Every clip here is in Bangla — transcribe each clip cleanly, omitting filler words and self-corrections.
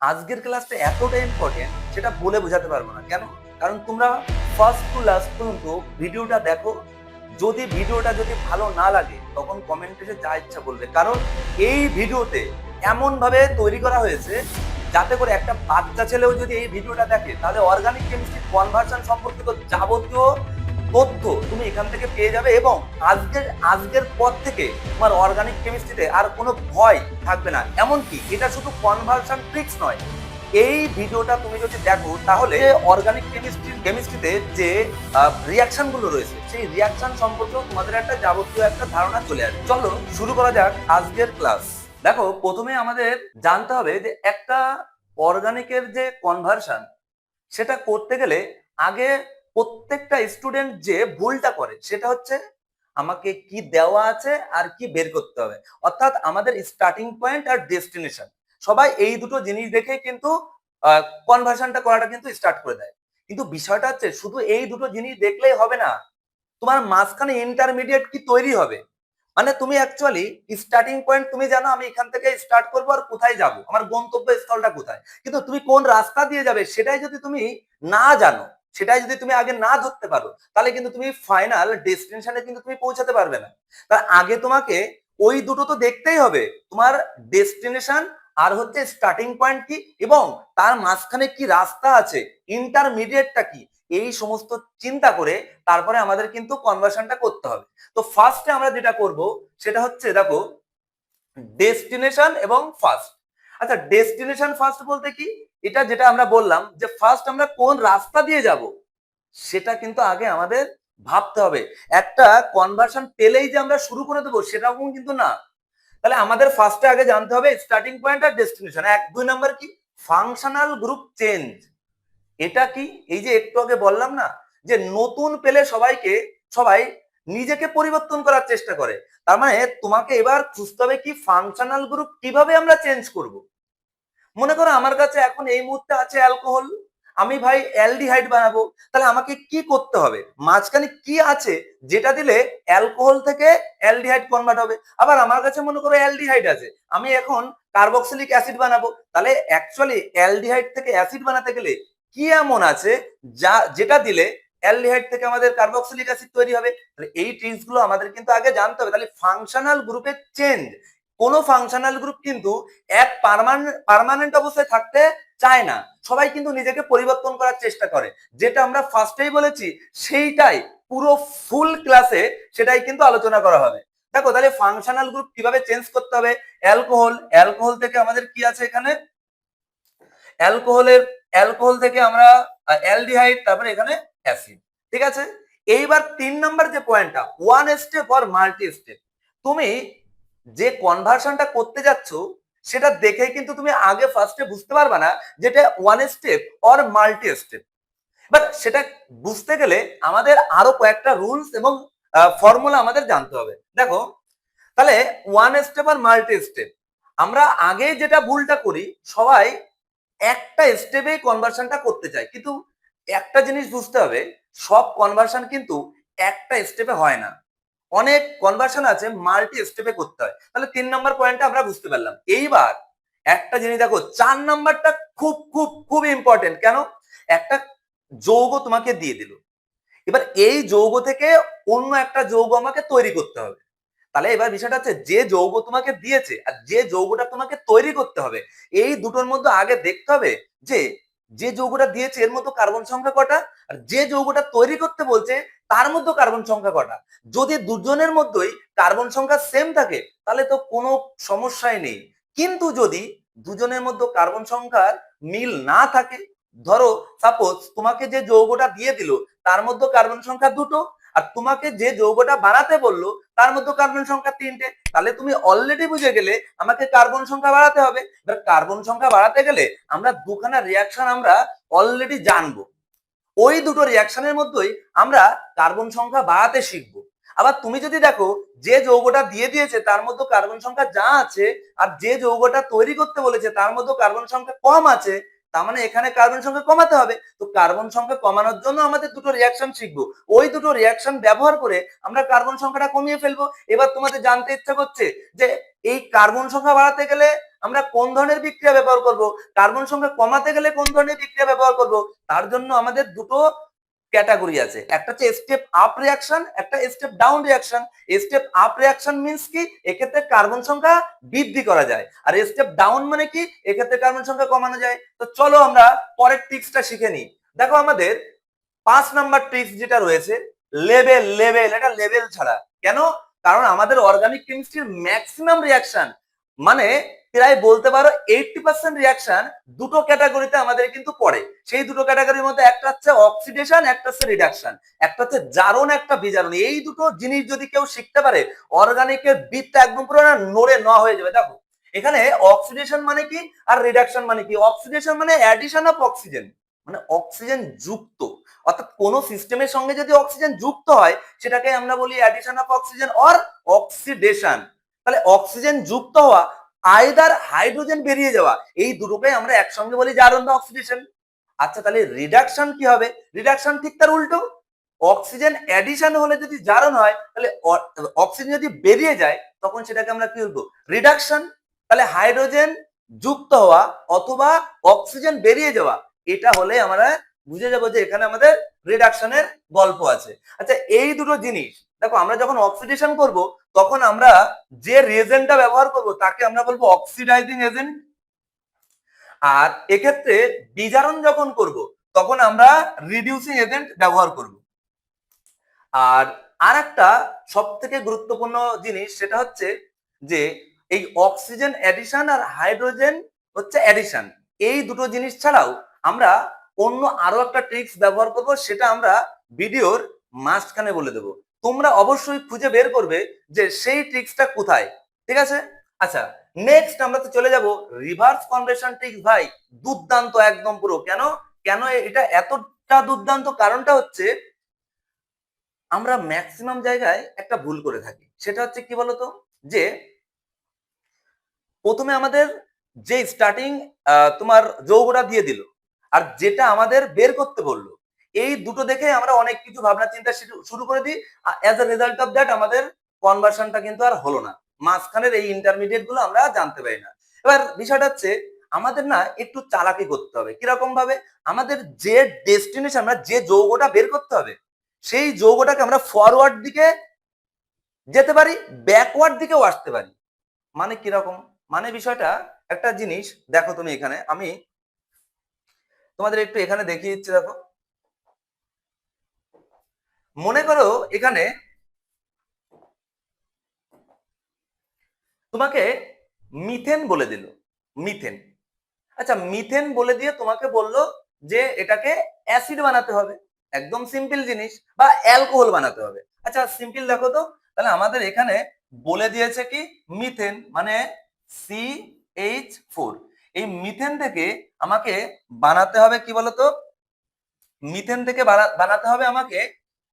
আজকের ক্লাসটা এতটা ইম্পর্টেন্ট সেটা বলে বোঝাতে পারবো না। কেন? কারণ তোমরা ফার্স্ট টু লাস্ট পর্যন্ত ভিডিওটা দেখো। যদি ভালো না লাগে তখন কমেন্টে যা ইচ্ছা বলবে, কারণ এই ভিডিওতে এমন ভাবে তৈরি করা হয়েছে যাতে করে একটা বাচ্চা ছেলেও যদি এই ভিডিওটা দেখে তাহলে অর্গানিক কেমিস্ট্রি কনভার্সন সম্পর্কিত যাবতীয় তথ্য তুমি এখান থেকে পেয়ে যাবে, এবং আজকের আজকের পর থেকে তোমার অর্গানিক কেমিস্ট্রিতে আর কোনো ভয় থাকবে না। এমনকি এটা শুধু কনভার্সন ট্রিক্স নয়, এই ভিডিওটা তুমি যদি দেখো তাহলে অর্গানিক কেমিস্ট্রিতে যে রিয়াকশন গুলো রয়েছে সেই রিয়াকশন সম্পর্কেও তোমাদের একটা যাবতীয় একটা ধারণা চলে আসবে। চলো শুরু করা যাক আজকের ক্লাস। দেখো, প্রথমে আমাদের জানতে হবে যে একটা অর্গানিকের যে কনভার্সন সেটা করতে গেলে আগে প্রত্যেকটা স্টুডেন্ট যে ভুলটা করে সেটা হচ্ছে আমাকে কি দেওয়া আছে আর কি বের করতে হবে, অর্থাৎ আমাদের স্টার্টিং পয়েন্ট আর ডেস্টিনেশন। সবাই এই দুটো জিনিস দেখে কিন্তু কনভার্সনটা করাটা কিন্তু স্টার্ট করে দেয়। কিন্তু বিষয়টা হচ্ছে শুধু এই দুটো জিনিস দেখলেই হবে না, তোমার মাঝখানে ইন্টারমিডিয়েট কি তৈরি হবে। মানে তুমি অ্যাকচুয়ালি স্টার্টিং পয়েন্ট তুমি জানো আমি এখান থেকে স্টার্ট করবো আর কোথায় যাব, আমার গন্তব্য স্থলটা কোথায়, কিন্তু তুমি কোন রাস্তা দিয়ে যাবে সেটাই যদি তুমি না জানো, সেটাই যদি তুমি আগে না ধরতে পারো, তাহলে কিন্তু তুমি ফাইনাল ডেস্টিনেশনে কিন্তু তুমি পৌঁছাতে পারবে না। তার আগে তোমাকে ওই দুটো তো দেখতেই হবে, তোমার ডেস্টিনেশন আর হচ্ছে স্টার্টিং পয়েন্ট কি, এবং তার মাঝখানে কি রাস্তা আছে, ইন্টারমিডিয়েটটা কি, এই সমস্ত চিন্তা করে তারপরে আমাদের কিন্তু কনভার্সনটা করতে হবে। তো ফার্স্টে আমরা যেটা করব সেটা হচ্ছে দেখো ডেস্টিনেশন এবং ফার্স্ট। আচ্ছা, ডেস্টিনেশন ফার্স্ট বলতে কি, এটা যেটা আমরা বললাম যে ফার্স্ট আমরা কোন রাস্তা দিয়ে যাব সেটা কিন্তু আগে আমাদের ভাবতে হবে। একটা কনভার্সন পেলেই যে আমরা শুরু করে দেবো সেরকম কিন্তু না। তাহলে আমাদের ফার্স্টে আগে জানতে হবে স্টার্টিং পয়েন্ট আর ডেস্টিনেশন। এক, দুই নাম্বার কি ফাংশনাল গ্রুপ চেঞ্জ। এটা কি, এই যে একটু আগে বললাম না যে নতুন পেলে সবাই নিজেকে পরিবর্তন করার চেষ্টা করে, তার মানে তোমাকে এবার খুঁজতে হবে কি ফাংশনাল গ্রুপ কিভাবে আমরা চেঞ্জ করব। মনে করো আমার কাছে এখন এই মুহূর্তে আছে অ্যালকোহল, আমি ভাই অ্যালডিহাইড বানাবো, তাহলে আমাকে কি করতে হবে, মাঝখানে কি আছে যেটা দিলে অ্যালকোহল থেকে অ্যালডিহাইড কনভার্ট হবে। আবার আমার কাছে মনে করো অ্যালডিহাইড আছে, আমি এখন কার্বক্সিলিক অ্যাসিড বানাবো, তাহলে অ্যাকচুয়ালি অ্যালডিহাইড থেকে অ্যাসিড বানাতে গেলে কি এমন আছে যেটা দিলে অ্যালডিহাইড থেকে আমাদের কার্বক্সিলিক অ্যাসিড তৈরি হবে। তাহলে এই ট্রিক্স গুলো আমাদের কিন্তু আগে জানতে হবে। তাহলে ফাংশনাল গ্রুপের চেঞ্জ, কোন ফাংশনাল গ্রুপ কিন্তু এক পার্মানেন্ট অবস্থায় থাকতে চায় না, সবাই কিন্তু নিজেকে পরিবর্তন করার চেষ্টা করে। যেটা আমরা ফার্স্টেই বলেছি সেইটাই পুরো ফুল ক্লাসে সেটাই কিন্তু আলোচনা করা হবে। দেখো তাহলে ফাংশনাল গ্রুপ কিভাবে চেঞ্জ করতে হবে। অ্যালকোহল থেকে আমাদের কি আছে এখানে, অ্যালকোহল থেকে আমরা অ্যালডিহাইড, তারপরে এখানে অ্যাসিড। ঠিক আছে, এইবার 3 নাম্বার যে পয়েন্টটা one step or multi step, তুমি যে কনভার্সনটা করতে যাচ্ছ সেটা দেখে কিন্তু তুমি আগে ফার্স্টে বুঝতে পারবে না যেটা one step or multi step. But সেটা বুঝতে গেলে আমাদের আরো কয়েকটা রুলস এবং ফর্মুলা আমাদের জানতে হবে। দেখো তাহলে ওয়ান স্টেপ আর মাল্টি স্টেপ, আমরা আগে যেটা ভুলটা করি সবাই একটা স্টেপে কনভার্সনটা করতে চায়, কিন্তু একটা জিনিস বুঝতে হবে সব কনভার্সন কিন্তু একটা স্টেপে হয় না, অনেক কনভার্সন আছে মাল্টি স্টেপে করতে হয়। তাহলে 3 নাম্বার পয়েন্টটা আমরা বুঝতে পারলাম। এইবার একটা জিনিস দেখো 4 নাম্বারটা খুব খুব খুব ইম্পর্টেন্ট। কেন, একটা যৌগ তোমাকে দিয়ে দিল, এবার এই যৌগ থেকে অন্য একটা যৌগ আমাকে তৈরি করতে হবে। তাহলে এবার বিষয়টা হচ্ছে যে যৌগ তোমাকে দিয়েছে আর যে যৌগটা তোমাকে তৈরি করতে হবে, এই দুটোর মধ্যে আগে দেখতে হবে যে যে যৌগটা দিয়েছে এর মধ্যে কার্বন সংখ্যা কটা, আর যে যৌগটা তৈরি করতে বলছে তার মধ্যে কার্বন সংখ্যা কটা। যদি দুজনের মধ্যেই কার্বন সংখ্যা সেম থাকে তাহলে তো কোনো সমস্যাই নেই, কিন্তু যদি দুজনের মধ্যে কার্বন সংখ্যার মিল না থাকে, ধরো সাপোজ তোমাকে যে যৌগটা দিয়ে দিল তার মধ্যে কার্বন সংখ্যা দুটো, আর তোমাকে যে যৌগটা বানাতে বললো তার মধ্যে কার্বন সংখ্যা 3টে, তাহলে তুমি অলরেডি বুঝে গেলে আমাকে কার্বন সংখ্যা বাড়াতে হবে। এবার কার্বন সংখ্যা বাড়াতে গেলে আমরা দুখানা রিয়াকশন আমরা অলরেডি জানবো, ওই দুটো রিয়াকশনের মধ্যেই আমরা কার্বন সংখ্যা বাড়াতে শিখবো। আবার তুমি যদি দেখো যে যৌগটা দিয়ে দিয়েছে তার মধ্যে কার্বন সংখ্যা যা আছে, আর যে যৌগটা তৈরি করতে বলেছে তার মধ্যে কার্বন সংখ্যা কম আছে, তার মানে এখানে কার্বন সংখ্যা কমাতে হবে। তো কার্বন সংখ্যা কমানোর জন্য আমাদের দুটো রিয়াকশন শিখবো, ওই দুটো রিয়াকশন ব্যবহার করে আমরা কার্বন সংখ্যাটা কমিয়ে ফেলবো। এবার তোমাদের জানতে ইচ্ছা করছে যে এই কার্বন সংখ্যা বাড়াতে গেলে আমরা কোন ধরনের বিক্রিয়া ব্যবহার করব, কার্বন সংখ্যা কমাতে গেলে কোন ধরনের বিক্রিয়া ব্যবহার করব, তার জন্য আমাদের দুটো ক্যাটাগরি আছে, একটা হচ্ছে স্টেপ আপ রিঅ্যাকশন, একটা step down reaction. Step up reaction means কি, এক্ষেত্রে কার্বন সংখ্যা বৃদ্ধি করা যায়, আর স্টেপ ডাউন মানে কি, এক্ষেত্রে কার্বন সংখ্যা কমানো যায়। তো চলো আমরা পরের ট্রিক্সটা শিখে নিই। দেখো আমাদের 5 নাম্বার ট্রিক্স যেটা রয়েছে, লেভেল। লেভেল, এটা লেভেল ছাড়া কেন, কারণ আমাদের অর্গানিক কেমিস্ট্রির ম্যাক্সিমাম রিঅ্যাকশন, মানে প্রায় বলতে পারো 80% রিঅ্যাকশন দুটো ক্যাটাগরিতে আমাদের কিন্তু পড়ে। সেই দুটো ক্যাটাগরির মধ্যে একটা হচ্ছে অক্সিডেশন, একটা হচ্ছে রিডাকশন, একটা হচ্ছে জারণ, একটা বিজারণ। এই দুটো জিনিস যদি কেউ শিখতে পারে, অর্গানিকের বীজটা একদম পুরো নড়ে ন হয়ে যাবে। দেখো এখানে অক্সিডেশন মানে কি আর রিডাকশন মানে কি। অক্সিডেশন মানে অ্যাডিশন অফ অক্সিজেন, মানে অক্সিজেন যুক্ত, অর্থাৎ কোন সিস্টেমের সঙ্গে যদি অক্সিজেন যুক্ত হয় সেটাকে আমরা বলি addition of oxygen or oxidation. তাহলে অক্সিজেন যুক্ত হওয়া, আইদার হাইড্রোজেন বেরিয়ে যাওয়া, এই দুটোকে আমরা একসঙ্গে বলি জারণ বা অক্সিডেশন। আচ্ছা তাহলে রিডাকশন কি হবে, রিডাকশন ঠিক তার উল্টো। অক্সিজেন অ্যাডিশন হলে যদি জারণ হয়, তাহলে অক্সিজেন যদি বেরিয়ে যায় তখন সেটাকে আমরা কি বলবো, রিডাকশন। তাহলে হাইড্রোজেন যুক্ত হওয়া অথবা অক্সিজেন বেরিয়ে যাওয়া, এটা হলে আমরা বুঝে যাবো যে এখানে আমাদের রিডাকশনের গল্প আছে। আচ্ছা এই দুটো জিনিস দেখো, আমরা যখন অক্সিডেশন করব তখন আমরা যে রিয়েজেন্টটা ব্যবহার করব তাকে আমরা বলবো অক্সিডাইজিং এজেন্ট, আর এক্ষেত্রে বিজারণ যখন করব তখন আমরা রিডিউসিং এজেন্ট ব্যবহার করব। আর আরেকটা সব থেকে গুরুত্বপূর্ণ জিনিস সেটা হচ্ছে যে এই অক্সিজেন অ্যাডিশন আর হাইড্রোজেন হচ্ছে অ্যাডিশন, এই দুটো জিনিস ছাড়াও আমরা অন্য আরো একটা ট্রিক্স ব্যবহার করব, সেটা আমরা ভিডিওর মাঝখানে বলে দেবো। তোমরা অবশ্যই খুঁজে বের করবে যে সেই ট্রিক্সটা কোথায়, ঠিক আছে। আচ্ছা নেক্সট আমরা তো চলে যাব রিভার্স কনভার্সন ট্রিক্স। ভাই দুর্দান্ত একদম পুরো। কেন কেন এটা এতটা দুর্দান্ত, কারণটা হচ্ছে আমরা ম্যাক্সিমাম জায়গায় একটা ভুল করে থাকি। সেটা হচ্ছে কি বলতো, যে প্রথমে আমাদের যে স্টার্টিং তোমার যৌগটা দিয়ে দিল আর যেটা আমাদের বের করতে বললো, এই দুটো দেখে আমরা অনেক কিছু ভাবনা চিন্তা শুরু করে দিই। As a result of that আমাদের কনভার্সনটা কিন্তু আর হলো না, মাঝখানের এই ইন্টারমিডিয়েট গুলো আমরা জানতে পারি না। এবার বিষয়টা হচ্ছে আমাদের না একটু চালাকি করতে হবে। কিরকম ভাবে, আমাদের যে ডেস্টিনেশন, আমরা যে যৌগটা বের করতে হবে সেই যৌগটাকে আমরা ফরওয়ার্ড দিকে যেতে পারি, ব্যাকওয়ার্ড দিকেও আসতে পারি। মানে কিরকম, মানে বিষয়টা একটা জিনিস দেখো, তুমি এখানে আমি তোমাদের একটু এখানে দেখিয়ে দিচ্ছি। দেখো মনে করো এখানে তোমাকে মিথেন বলে দিল, মিথেন। আচ্ছা মিথেন বলে দিয়ে তোমাকে বললো যে এটাকে অ্যাসিড বানাতে হবে, একদম সিম্পল জিনিস, বা অ্যালকোহল বানাতে হবে। আচ্ছা সিম্পল দেখো তো, তাহলে আমাদের এখানে বলে দিয়েছে কি মিথেন মানে CH4। এই মিথেন থেকে আমাকে বানাতে হবে কি বলতো, মিথেন থেকে বানাতে হবে আমাকে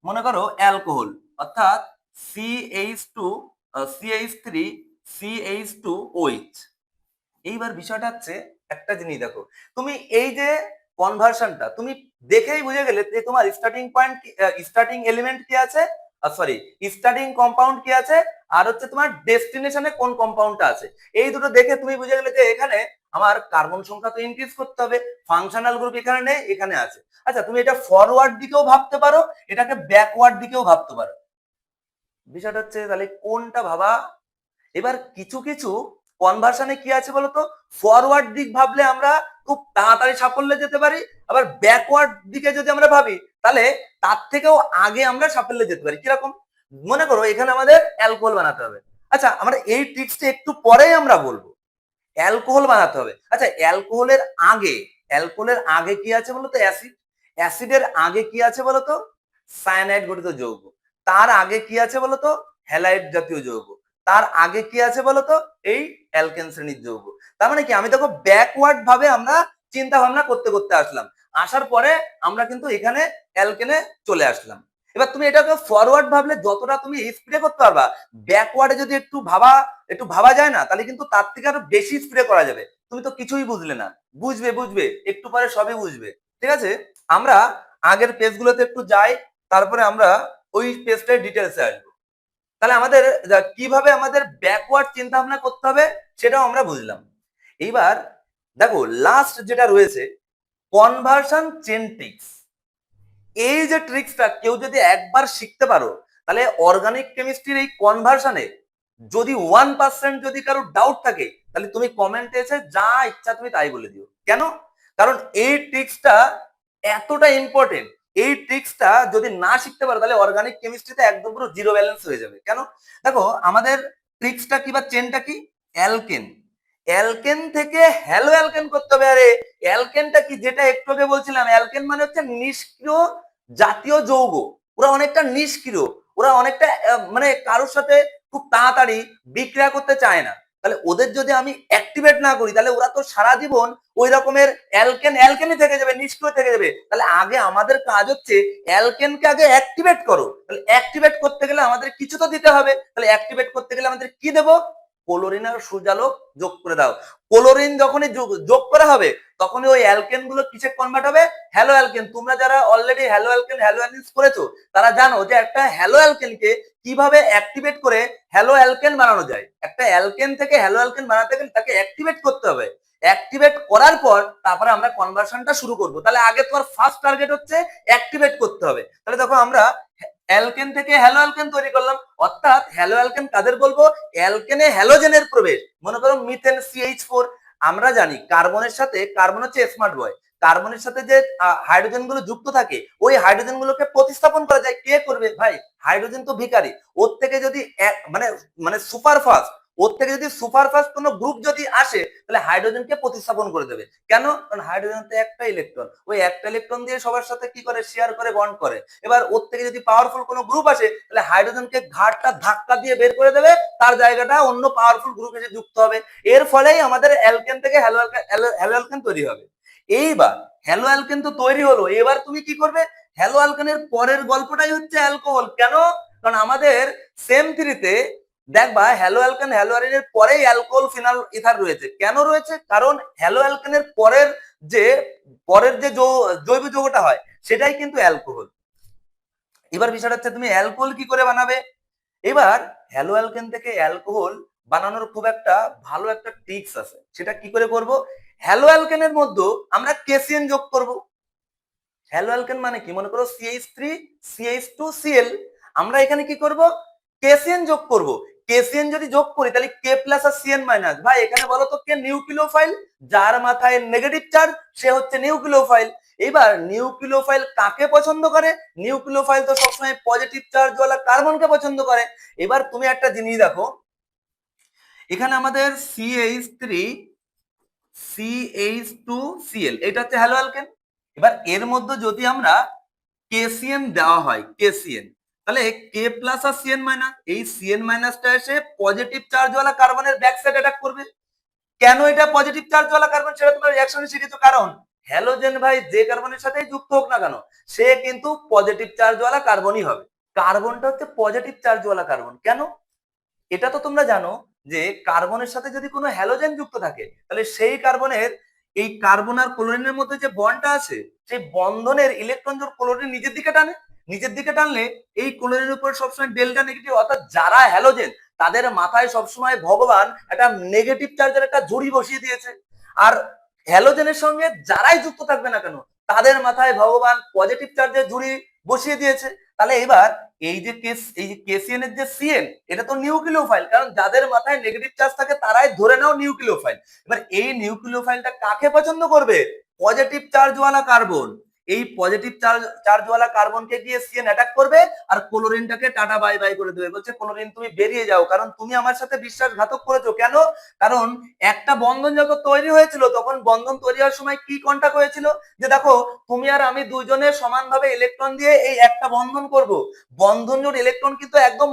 মনে করো অ্যালকোহল, অর্থাৎ CH2 CH3 CH2OH। এইবার বিষয়টা হচ্ছে একটা জিনিস দেখো, তুমি এই যে কনভার্সনটা তুমি দেখেই বুঝে গেলে যে তোমার স্টার্টিং পয়েন্ট, স্টার্টিং এলিমেন্ট কি আছে, সরি স্টার্টিং কম্পাউন্ড কি আছে, আর হচ্ছে তোমার ডেস্টিনেশনে কোন কম্পাউন্ডটা আছে। এই দুটো দেখে তুমি বুঝে গেলে যে এখানে আমার কার্বন সংখ্যা তো ইনক্রিজ করতে হবে, ফাংশনাল গ্রুপ এখানে নেই, এখানে আছে। আচ্ছা তুমি এটা ফরওয়ার্ড দিকেও ভাবতে পারো, এটাকে ব্যাকওয়ার্ড দিকেও ভাবতে পারো। বিষয়টা হচ্ছে তাহলে কোনটা ভাবা। এবার কিছু কিছু কনভার্সনে কি আছে বলতো, ফরওয়ার্ড দিক ভাবলে আমরা খুব তাড়াতাড়ি সাফল্যে যেতে পারি, আবার ব্যাকওয়ার্ড দিকে যদি আমরা ভাবি তাহলে তার থেকেও আগে আমরা সাফল্যে যেতে পারি। কিরকম, মনে করো এখানে আমাদের অ্যালকোহল বানাতে হবে। আচ্ছা আমরা এই ট্রিক্সটা একটু পরেই আমরা বলবো, অ্যালকোহল বানাতে হবে। আচ্ছা অ্যালকোহলের আগে কি আছে বলতো, অ্যাসিড। অ্যাসিডের আগে কি আছে বলতো, সায়ানাইড গঠিত যৌগ। তার আগে কি আছে বলতো, হ্যালাইড জাতীয় যৌগ। তার আগে কি আছে বলতো, এই অ্যালকেন শ্রেণীর যৌগ। তার মানে কি, আমি দেখো ব্যাকওয়ার্ড ভাবে আমরা চিন্তা ভাবনা করতে করতে আসলাম, আসার পরে আমরা কিন্তু এখানে অ্যালকেনে চলে আসলাম। এবার তুমি এটাকে ফরওয়ার্ড ভাবলে যতটা তুমি স্প্রে করতে পারবা, ব্যাকওয়ার্ডে যদি একটু ভাবা যায় না, তাহলে কিন্তু তার থেকে আরো বেশি স্প্রে করা যাবে। তুমি তো কিছুই বুঝলে না, বুঝবে বুঝবে একটু পরে সবই বুঝবে, ঠিক আছে। আমরা আগের পেজগুলোতে একটু যাই, তারপরে আমরা ওই পেজটায় ডিটেলসে আসবো। তাহলে আমাদের কিভাবে আমাদের ব্যাকওয়ার্ড চিন্তা ভাবনা করতে হবে সেটাও আমরা বুঝলাম। এইবার দেখো লাস্ট যেটা রয়েছে কনভার্সন চেন ট্রিক্স। এই যে ট্রিক্সটা কেউ যদি একবার শিখতে পারো তাহলে অর্গানিক কেমিস্ট্রির এই কনভার্সনে যদি 1% যদি কারো ডাউট থাকে তাহলে তুমি কমেন্টে এসে যা ইচ্ছা তুমি তাই বলে দিও। কেন? কারণ এই ট্রিক্সটা এতটা ইম্পর্টেন্ট। এই ট্রিক্সটা যদি না শিখতে পারো তাহলে অর্গানিক কেমিস্ট্রিতে একদম পুরো জিরো ব্যালেন্স হয়ে যাবে। কেন? দেখো আমাদের ট্রিক্সটা কি বা চেনটা কি? অ্যালকেন। অ্যালকেন থেকে হ্যালো অ্যালকেন করতে হবে। আরে অ্যালকেনটা কি? যেটা একটু আগে বলছিলাম, অ্যালকেন মানে হচ্ছে নিষ্ক্রিয় জাতীয় যৌগ। ওরা অনেকটা নিষ্ক্রিয়, ওরা অনেকটা মানে কারোর সাথে খুব তাড়াতাড়ি বিক্রিয়া করতে চায় না। তাহলে ওদের যদি আমি অ্যাক্টিভেট না করি তাহলে ওরা তো সারা জীবন ওই রকমের অ্যালকেনই থেকে যাবে, নিষ্ক্রিয় থেকে যাবে। তাহলে আগে আমাদের কাজ হচ্ছে অ্যালকেনকে আগে অ্যাক্টিভেট করো। তাহলে অ্যাক্টিভেট করতে গেলে আমাদের কিছু তো দিতে হবে। তাহলে অ্যাক্টিভেট করতে গেলে আমাদের কি দেবো? ক্লোরিন আর সূর্যালোক যোগ করে দাও। ক্লোরিন যখনই যোগ করা হবে তখনই ওই অ্যালকেন গুলো কিসে কনভার্ট হবে? Hello alkane. তোমরা যারা already hello alkane hello Alice করেছো তারা জানো যে একটা হ্যালো অ্যালকেনকে কিভাবে অ্যাক্টিভেট করে হ্যালো অ্যালকেন বানানো যায়। একটা অ্যালকেন থেকে হ্যালো অ্যালকেন বানাতে গেলে তাকে অ্যাক্টিভেট করতে হবে। অ্যাক্টিভেট করার পর তারপরে আমরা কনভার্সনটা শুরু করব। তাহলে আগে তোমার ফার্স্ট টার্গেট হচ্ছে অ্যাক্টিভেট করতে হবে। তাহলে দেখো আমরা অ্যালকেন থেকে হ্যালো অ্যালকেন তৈরি করলাম। অর্থাৎ হ্যালো অ্যালকেন কাদের বলবো? অ্যালকেনে হ্যালোজেনের প্রবেশ। মনে করো মিথেন CH4। আমরা জানি কার্বনের সাথে, কার্বন হচ্ছে স্মার্ট বয়, কার্বনের সাথে যে হাইড্রোজেন গুলো যুক্ত থাকে ওই হাইড্রোজেন গুলোকে প্রতিস্থাপন করা যায়। কে করবে ভাই? হাইড্রোজেন তো ভিখারি। ওর থেকে যদি মানে মানে সুপারফাস্ট, ওর থেকে যদি সুপারফাস্ট কোনো গ্রুপ যদি আসে তাহলে হাইড্রোজেনকে প্রতিস্থাপন করে দেবে। কেন? কারণ হাইড্রোজেন তো একটা ইলেকট্রন, ওই একটা ইলেকট্রন দিয়ে সবার সাথে কি করে? শেয়ার করে, বন্ড করে। এবার ওর থেকে যদি পাওয়ারফুল কোনো গ্রুপ আসে তাহলে হাইড্রোজেনকে ঘাটটা ধাক্কা দিয়ে বের করে দেবে, তার জায়গাটা অন্য পাওয়ারফুল গ্রুপ এসে যুক্ত হবে। এর ফলেই আমাদের অ্যালকেন থেকে হ্যালো অ্যালকেন তৈরি হবে। এইবার হ্যালো অ্যালকেন তো তৈরি হলো, এবার তুমি কি করবে? হ্যালো অ্যালকেনের পরের গল্পটাই হচ্ছে অ্যালকোহল। কেন? কারণ আমাদের সেম থ্রিতে দেখবা হ্যালো অ্যালকেন হ্যালো অ্যারিনের পরেই অ্যালকোহল ফিনাল ইথার রয়েছে। কেন রয়েছে? কারণ হ্যালো অ্যালকেনের যে যে জৈব যৌগটা হয় সেটাই কিন্তু অ্যালকোহল। এবার বিষয়টা হচ্ছে তুমি অ্যালকোহল কি করে বানাবে। এবার হ্যালো অ্যালকেন থেকে অ্যালকোহল বানানোর খুব একটা ভালো একটা ট্রিক্স আছে। সেটা কি করে করব? হ্যালো অ্যালকেনের মধ্যে আমরা কেসিএন যোগ করব। হ্যালো অ্যালকেন মানে কি? মনে করো CH3 CH2Cl, আমরা এখানে কি করব? কেসিএন যোগ করব। কেসিএন যদি যোগ করি তাহলে K প্লাস আর CN মাইনাস। ভাই এখানে বলো তো কে নিউক্লিওফাইল? যার মাথায় নেগেটিভ চার্জ সে হচ্ছে নিউক্লিওফাইল। এবার নিউক্লিওফাইল কাকে পছন্দ করে? নিউক্লিওফাইল তো সবসময় পজিটিভ চার্জ ওয়ালা কার্বনকে পছন্দ করে। এবার তুমি একটা জিনিস দেখো, এখানে আমাদের CH3 CH2Cl এটা হচ্ছে হ্যালো অ্যালকেন। এবার এর মধ্যে যদি আমরা কেসিএন দেওয়া হয়, কেসিএন, তাহলে K প্লাস আর CN মাইনাস, এই CN মাইনাসটা এসে পজিটিভ চার্জওয়ালা কার্বনের ব্যাক সাইড অ্যাটাক করবে। কেন এটা পজিটিভ চার্জওয়ালা কার্বন সেটা তোমরা রিঅ্যাকশনে শিখেছো। কারণ হ্যালোজেন ভাই যে কার্বনের সাথেই যুক্ত হোক না কেন সে কিন্তু পজিটিভ চার্জওয়ালা কার্বনই হবে। কার্বনটা হচ্ছে পজিটিভ চার্জওয়ালা কার্বন। কেন? এটা তো তোমরা জানো যে কার্বনের সাথে যদি কোনো হ্যালোজেন যুক্ত থাকে তাহলে সেই কার্বনের, এই কার্বন আর ক্লোরিনের মধ্যে যে বন্ডটা আছে সেই বন্ধনের ইলেকট্রন যখন ক্লোরিন নিজের দিকে টানে, নিজের দিকে টানলে এই ক্লোরিনের উপর সবসময় ডেল্টা নেগেটিভ। অর্থাৎ যারা হ্যালোজেন তাদের মাথায় সবসময় ভগবান একটা নেগেটিভ চার্জের একটা ঝুড়ি বসিয়ে দিয়েছে। আর হ্যালোজেনের সঙ্গে যারাই যুক্ত থাকবে না কেন তাদের মাথায় ভগবান পজিটিভ চার্জের ঝুড়ি বসিয়ে দিয়েছে। তাহলে এবার এই যে কেসিএন এর যে সিএন এটা তো নিউক্লিওফাইল, কারণ যাদের মাথায় নেগেটিভ চার্জ থাকে তারাই ধরে নাও নিউক্লিওফাইল। এবার এই নিউক্লিওফাইলটা কাকে পছন্দ করবে? পজিটিভ চার্জওয়ালা কার্বন। এই পজিটিভ চার্জওয়ালা কার্বনকে গিয়ে সিএন অ্যাটাক করবে আর ক্লোরিনটাকে টাটা বাই বাই করে দেবে। বলছে ক্লোরিন তুমি বেরিয়ে যাও, কারণ তুমি আমার সাথে বিশ্বাসঘাতক করেছো। কেন? কারণ একটা বন্ধন যখন তৈরি হয়েছিল তখন বন্ধন তৈরি হওয়ার সময় কি কন্টাক্ট হয়েছিল যে দেখো তুমি আর আমি দুইজনে সমানভাবে ইলেকট্রন দিয়ে এই একটা বন্ধন করব। বন্ধন জোড় ইলেকট্রন কিন্তু একদম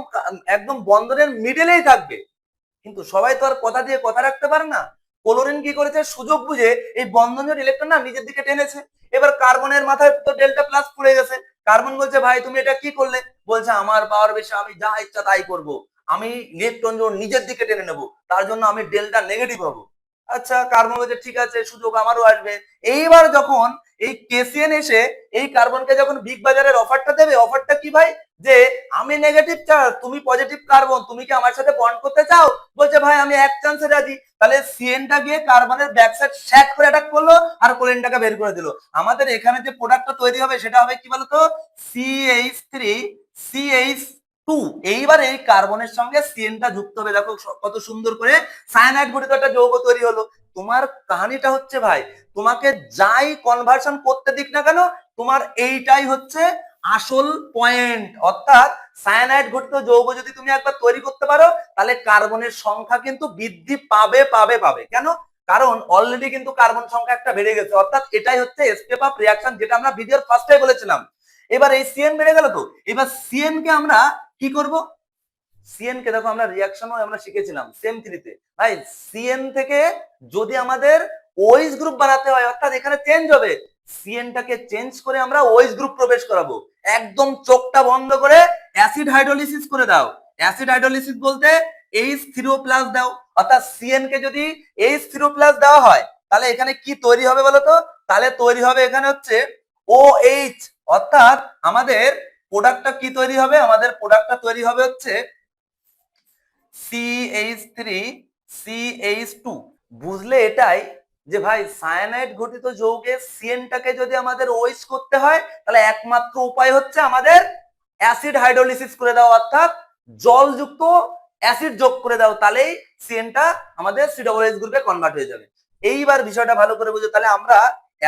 একদম বন্ধনের মিডলেই থাকবে। কিন্তু সবাই তো আর কথা দিয়ে কথা রাখতে পারে না। ক্লোরিন কি করেছে? সুযোগ বুঝে এই বন্ধন জোড় ইলেকট্রন না নিজের দিকে টেনেছে। এবার কার্বনের মাথায় তো ডেল্টা প্লাস পড়ে গেছে। কার্বন বলছে ভাই তুমি এটা কি করলে? বলছে আমার পাওয়ার বেশি, আমি যা ইচ্ছা তাই করব, আমি ইলেকট্রন জোড় নিজের দিকে টেনে নেব, তার জন্য আমি ডেল্টা নেগেটিভ হবো। আচ্ছা কার্বন বলছে ঠিক আছে সুযোগ আমারও আসবে। এইবার যখন এই কেসিএন এসে এই কার্বনকে যখন বিগ বাজারের অফারটা দেবে, অফারটা কি ভাই, যে আমি নেগেটিভ চার্জ, তুমি পজিটিভ কার্বন, তুমি কি আমার সাথে বন্ড করতে চাও? বলছে ভাই আমি এক চান্সে রাজি। তাহলে সিএনটা গিয়ে কার্বনের ব্যাক সাইড শ্যাট করে অ্যাটাক করলো আর কোলিনটাকে বের করে দিল। আমাদের এখানে যে প্রোডাক্টটা তৈরি হবে সেটা হবে কি বলতো, CH3CH2। এইবার এই কার্বনের সঙ্গে সিএনটা যুক্ত হবে, দেখো কত সুন্দর করে সায়ানাইড গঠিত একটা যৌগ তৈরি হলো। তোমার কাহিনীটা হচ্ছে ভাই, তোমাকে যাই কনভার্সন করতে দিক না কেন, তোমার এইটাই হচ্ছে আসল পয়েন্ট। অর্থাৎ সায়ানাইড ঘটিত যৌগ যদি তুমি একবার তৈরি করতে পারো, তাহলে কার্বনের সংখ্যা কিন্তু বৃদ্ধি পাবে পাবে পাবে। কেন? কারণ অলরেডি কিন্তু কার্বন সংখ্যা একটা বেড়ে গেছে। অর্থাৎ এটাই হচ্ছে স্টেপ আপ রিঅ্যাকশন, যেটা আমরা ভিডিওর ফার্স্টে বলেছিলাম। এবার এই সিএন বেড়ে গেল, তো এবার সিএন কে আমরা কি করব? সিএন কে দেখো আমরা রিঅ্যাকশনও আমরা শিখেছিলাম সেম থ্রিতে ভাই। সিএন থেকে যদি আমাদের ওইস গ্রুপ বানাতে হয়, অর্থাৎ এখানে চেঞ্জ হবে, সিএনটাকে চেঞ্জ করে আমরা ওইস গ্রুপ প্রবেশ করাবো। একদম চোখটা বন্ধ করে অ্যাসিড হাইড্রোলিসিস করে দাও। অ্যাসিড হাইড্রোলিসিস বলতে H3+ দাও। অর্থাৎ সিএন কে যদি H3+ দেওয়া হয়, তাহলে এখানে কি তৈরি হবে বলতো? তাহলে তৈরি হবে এখানে হচ্ছে OH। অর্থাৎ আমাদের প্রোডাক্টটা কি তৈরি হবে? আমাদের প্রোডাক্টটা তৈরি হবে হচ্ছে CH3CH2। বুঝলে এটাই যে ভাই সায়ানাইড ঘটিত যৌগের সিএনটাকে যদি আমাদের ওইস করতে হয়, তাহলে একমাত্র উপায় হচ্ছে আমাদের অ্যাসিড হাইড্রোলিসিস করে দাও, অর্থাৎ জলযুক্ত অ্যাসিড যোগ করে দাও, তাহলেই সিএনটা আমাদের COOH গ্রুপে কনভার্ট হয়ে যাবে। এইবার বিষয়টা ভালো করে বুঝো। তাহলে আমরা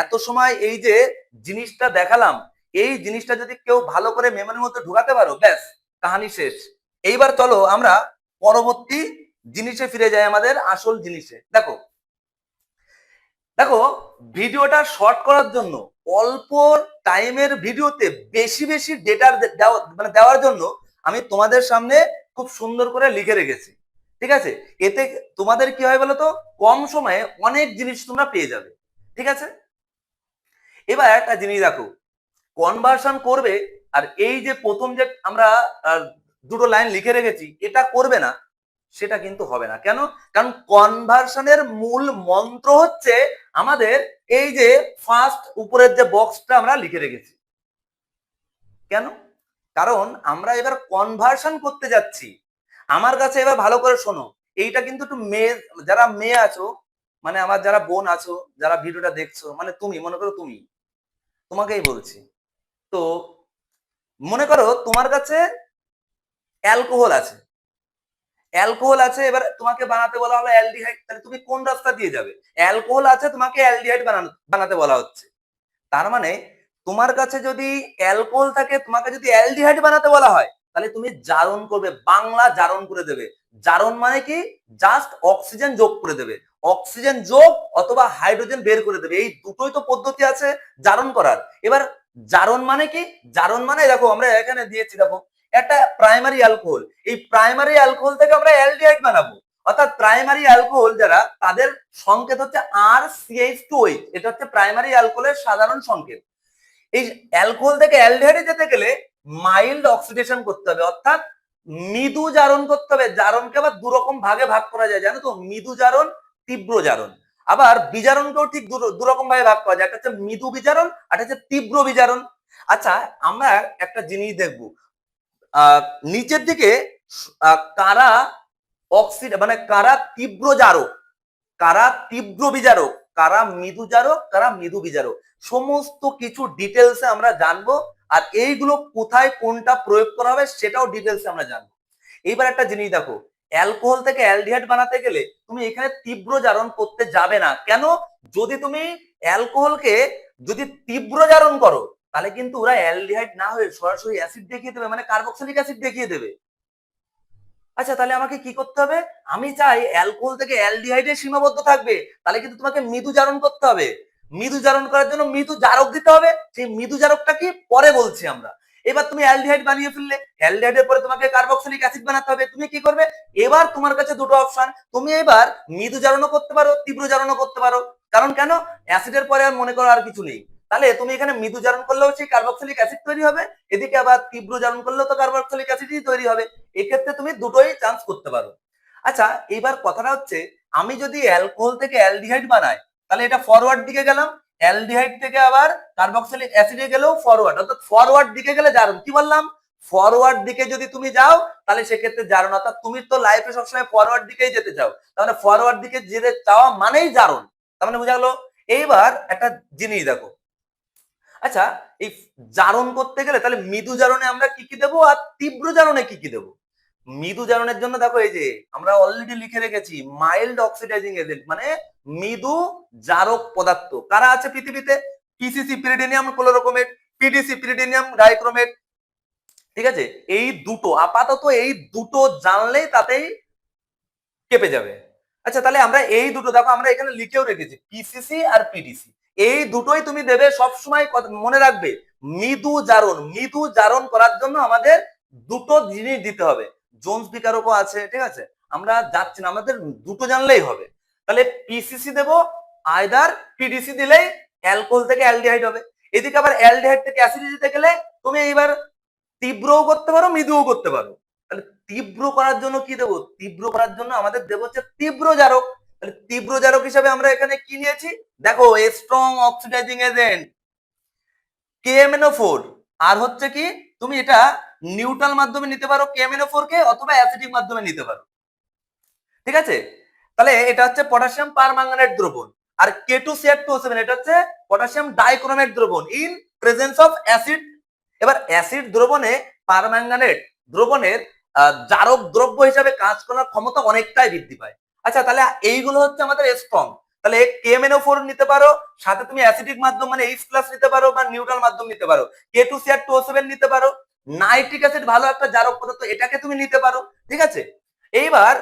এত সময় এই যে জিনিসটা দেখালাম, এই জিনিসটা যদি কেউ ভালো করে মেমোরির মধ্যে ঢুকাতে পারো, ব্যাস কাহিনী শেষ। এইবার চলো আমরা পরবর্তী জিনিসে ফিরে যায়, আমাদের আসল জিনিসে। দেখো দেখো ভিডিওটা শর্ট করার জন্য, অল্প টাইমের ভিডিওতে বেশি বেশি ডেটা দেওয়ার জন্য আমি তোমাদের সামনে খুব সুন্দর করে লিখে রেখেছি। ঠিক আছে? এতে তোমাদের কি হয় বলো তো, কম সময়ে অনেক জিনিস তোমরা পেয়ে যাবে। ঠিক আছে? এবার একটা জিনিস দেখো, কনভার্সন করবে, আর এই যে প্রথম যে আমরা দুটো লাইন লিখে রেখেছি, এটা করবে না, সেটা কিন্তু হবে না। কেন? কারণ কনভার্সনের মূল মন্ত্র হচ্ছে আমাদের এই যে ফার্স্ট উপরের যে বক্সটা আমরা লিখে রেখেছি। কেন? কারণ আমরা এবার কনভার্সন করতে যাচ্ছি। আমার কাছে এবার ভালো করে শোনো, এইটা কিন্তু একটু মেয়ে, যারা মেয়ে আছো, মানে আমার যারা বোন আছো, যারা ভিডিওটা দেখছো, মানে তুমি মনে করো, তুমি, তোমাকেই বলছি। তো মনে করো তোমার কাছে অ্যালকোহল আছে, অ্যালকোহল আছে, এবার তোমাকে বানাতে বলা হলো অ্যালডিহাইড, তাহলে তুমি কোন রাস্তা দিয়ে যাবে? অ্যালকোহল আছে, তোমাকে অ্যালডিহাইড বানাতে বলা হচ্ছে। তার মানে তোমার কাছে যদি অ্যালকোহল থাকে, তোমাকে যদি অ্যালডিহাইড বানাতে বলা হয়, তাহলে তুমি জারণ করবে, বাংলা জারণ করে দেবে। জারণ মানে কি? জাস্ট অক্সিজেন যোগ করে দেবে, অক্সিজেন যোগ অথবা হাইড্রোজেন বের করে দেবে। এই দুটোই তো পদ্ধতি আছে জারণ করার। এবার জারণ মানে কি? জারণ মানে দেখো আমরা এখানে দিয়েছি, দেখো একটা প্রাইমারি অ্যালকোহল, এই প্রাইমারি অ্যালকোহল থেকে আমরা অ্যালডিহাইড বানাবো। অর্থাৎ প্রাইমারি অ্যালকোহল যারা, তাদের সংকেত হচ্ছে RCH2OH। এটা হচ্ছে প্রাইমারি অ্যালকোহলের সাধারণ সংকেত। এই অ্যালকোহল থেকে অ্যালডিহাইডে যেতে গেলে মাইল্ড অক্সিডেশন করতে হবে, অর্থাৎ মৃদু জারণ করতে হবে। জারণকে আবার দু রকম ভাগে ভাগ করা যায়, জানো তো? মৃদু জারণ, তীব্র জারণ। আবার বিজারণকেও ঠিক দু রকম ভাবে ভাগ করা যায়, একটা হচ্ছে মৃদু বিজারণ আর একটা হচ্ছে তীব্র বিজারণ। আচ্ছা, আমরা একটা জিনিস দেখবো, নিচের দিকে কারা অক্সিডেশন মানে কারা তীব্র জারক, কারা তীব্র বিজারক, কারা মৃদু জারক, কারা মৃদু বিজারক, সমস্ত কিছু ডিটেলসে আমরা জানবো। আর এইগুলো কোথায় কোনটা প্রয়োগ করা হবে সেটাও ডিটেলসে আমরা জানবো। এইবার একটা জিনিস দেখো, অ্যালকোহল থেকে অ্যালডিহাইড বানাতে গেলে তুমি এখানে তীব্র জারণ করতে যাবে না। কেন? যদি তুমি অ্যালকোহলকে যদি তীব্র জারণ করো, তাহলে কিন্তু ওরা অ্যালডিহাইড না হয়ে সরাসরি অ্যাসিড দেখিয়ে দেবে, মানে কার্বক্সিলিক অ্যাসিড দেখিয়ে দেবে। আচ্ছা, তাহলে আমাকে কি করতে হবে? আমি চাই অ্যালকোহল থেকে অ্যালডিহাইডে সীমাবদ্ধ থাকবে, তাহলে কিন্তু তোমাকে মৃদু জারণ করতে হবে। মৃদু জারণ করার জন্য মৃদু জারক দিতে হবে। সেই মৃদু জারকটা কি পরে বলছি আমরা। এবার তুমি অ্যালডিহাইড বানিয়ে ফেললে, অ্যালডিহাইডের পরে তোমাকে কার্বক্সিলিক অ্যাসিড বানাতে হবে। তুমি কি করবে? এবার তোমার কাছে দুটো অপশন, তুমি এবার মৃদু জারণও করতে পারো, তীব্র জারণও করতে পারো। কারণ কেন? অ্যাসিডের পরে আর মনে করো আর কিছু নেই। তাহলে তুমি এখানে মৃদু জারণ করলেও সেই কার্বক্সিলিক অ্যাসিড তৈরি হবে, এদিকে আবার তীব্র জারণ করলেও তো কার্বক্সিলিক অ্যাসিডই তৈরি হবে। এক্ষেত্রে তুমি দুটোই চান্স করতে পারো। আচ্ছা, এইবার কথাটা হচ্ছে, আমি যদি অ্যালকোহল থেকে অ্যালডিহাইড বানাই, তাহলে এটা ফরওয়ার্ড দিকে গেলাম, অ্যালডিহাইড থেকে আবার কার্বক্সিলিক অ্যাসিডে গেলেও ফরওয়ার্ড, অর্থাৎ ফরওয়ার্ড দিকে গেলে জারণ। কি বললাম? ফরওয়ার্ড দিকে যদি তুমি যাও তাহলে সেক্ষেত্রে জারণ, অর্থাৎ তুমি তো লাইফে সবসময় ফরওয়ার্ড দিকেই যেতে চাও, তাহলে ফরওয়ার্ড দিকে যেতে চাওয়া মানেই জারণ। তার মানে বোঝা গেল। এইবার একটা জিনিস দেখো, আচ্ছা এই জারণ করতে গেলে তাহলে মৃদু জারণে আমরা কি কি দেবো আর তীব্র জারণে কি কি দেবো? মৃদু জারণের জন্য দেখো এই যে আমরা অলরেডি লিখে রেখেছি মাইল্ড অক্সিডাইজিং এজেন্ট, মানে মৃদু জারক পদার্থ কারা আছে পৃথিবীতে? PCC pyridinium chlorochromate, PDC pyridinium dichromate. ঠিক আছে, এই দুটো আপাতত এই দুটো জানলেই তাতেই কেঁপে যাবে। আচ্ছা তাহলে আমরা এই দুটো দেখো আমরা এখানে লিখেও রেখেছি পিসিসি আর পিডিসি, এই দুটোই তুমি দেবে সব সময়। মনে রাখবে মৃদু জারণ, মৃদু জারণ করার জন্য আমাদের দুটো জিনিস দিতে হবে। জোন্স বিকারকও আছে, ঠিক আছে, আমরা যাচ্ছি না, আমাদের দুটো জানলেই হবে। তাহলে পিসিসি দেব, আইদার পিডিসি দিলেই অ্যালকোহল থেকে অ্যালডিহাইড হবে। এদিকে আবার অ্যালডিহাইড থেকে অ্যাসিডিটিতে গেলে তুমি এইবার তীব্রও করতে পারো মৃদুও করতে পারো। তাহলে তীব্র করার জন্য কি দেবো? তীব্র করার জন্য আমাদের দেবো হচ্ছে তীব্র জারক। তাহলে তীব্র জারক হিসাবে আমরা এখানে কি নিয়েছি দেখো, স্ট্রং অক্সিডাইজিং এজেন্ট KMnO4। আর হচ্ছে কি তুমি এটা নিউট্রাল মাধ্যমে নিতে পারো KMnO4 কে, অথবা অ্যাসিডিক মাধ্যমে নিতে পারো। ঠিক আছে, তাহলে এটা হচ্ছে পটাশিয়াম পারম্যাঙ্গানেট দ্রবণ। আর K2CR2O7 এটা হচ্ছে পটাশিয়াম ডাইক্রোমেট দ্রবণ ইন প্রেজেন্স অফ অ্যাসিড। এবার অ্যাসিড দ্রবণে পারম্যাঙ্গানেট দ্রবণের জারক দ্রব্য হিসাবে কাজ করার ক্ষমতা অনেকটাই বৃদ্ধি পায়। আচ্ছা তাহলে এইগুলো হচ্ছে আমাদের স্ট্রং। তাহলে KMnO4 নিতে পারো, সাথে তুমি অ্যাসিডিক মাধ্যম মানে H+ নিতে পারো বা নিউট্রাল মাধ্যম নিতে পারো, K2CR2O7 নিতে পারো, নাইট্রিক অ্যাসিড ভালো একটা জারক পদার্থ, এটাকে তুমি নিতে পারো। ঠিক আছে, এইবার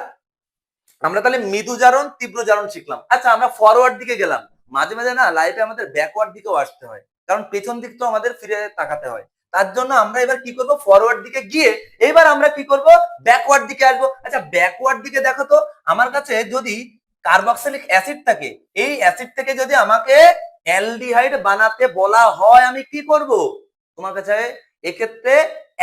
আমরা তাহলে মৃদু জারণ তীব্র জারণ শিখলাম। আচ্ছা আমরা ফরওয়ার্ড দিকে গেলাম, মাঝে মাঝে না লাইফে আমাদের ব্যাকওয়ার্ড দিকেও আসতে হয়, কারণ পেছন দিক তো আমাদের ফিরে তাকাতে হয়। তার জন্য আমরা এবার কি করব, ফরওয়ার্ড দিকে গিয়ে এবার আমরা কি করব, ব্যাকওয়ার্ড দিকে আসবো। আচ্ছা ব্যাকওয়ার্ড দিকে দেখো তো, আমার কাছে যদি কার্বক্সিলিক অ্যাসিড থাকে, এই অ্যাসিড থেকে যদি আমাকে অ্যালডিহাইড বানাতে বলা হয় আমি কি করব? তোমার কাছে এক্ষেত্রে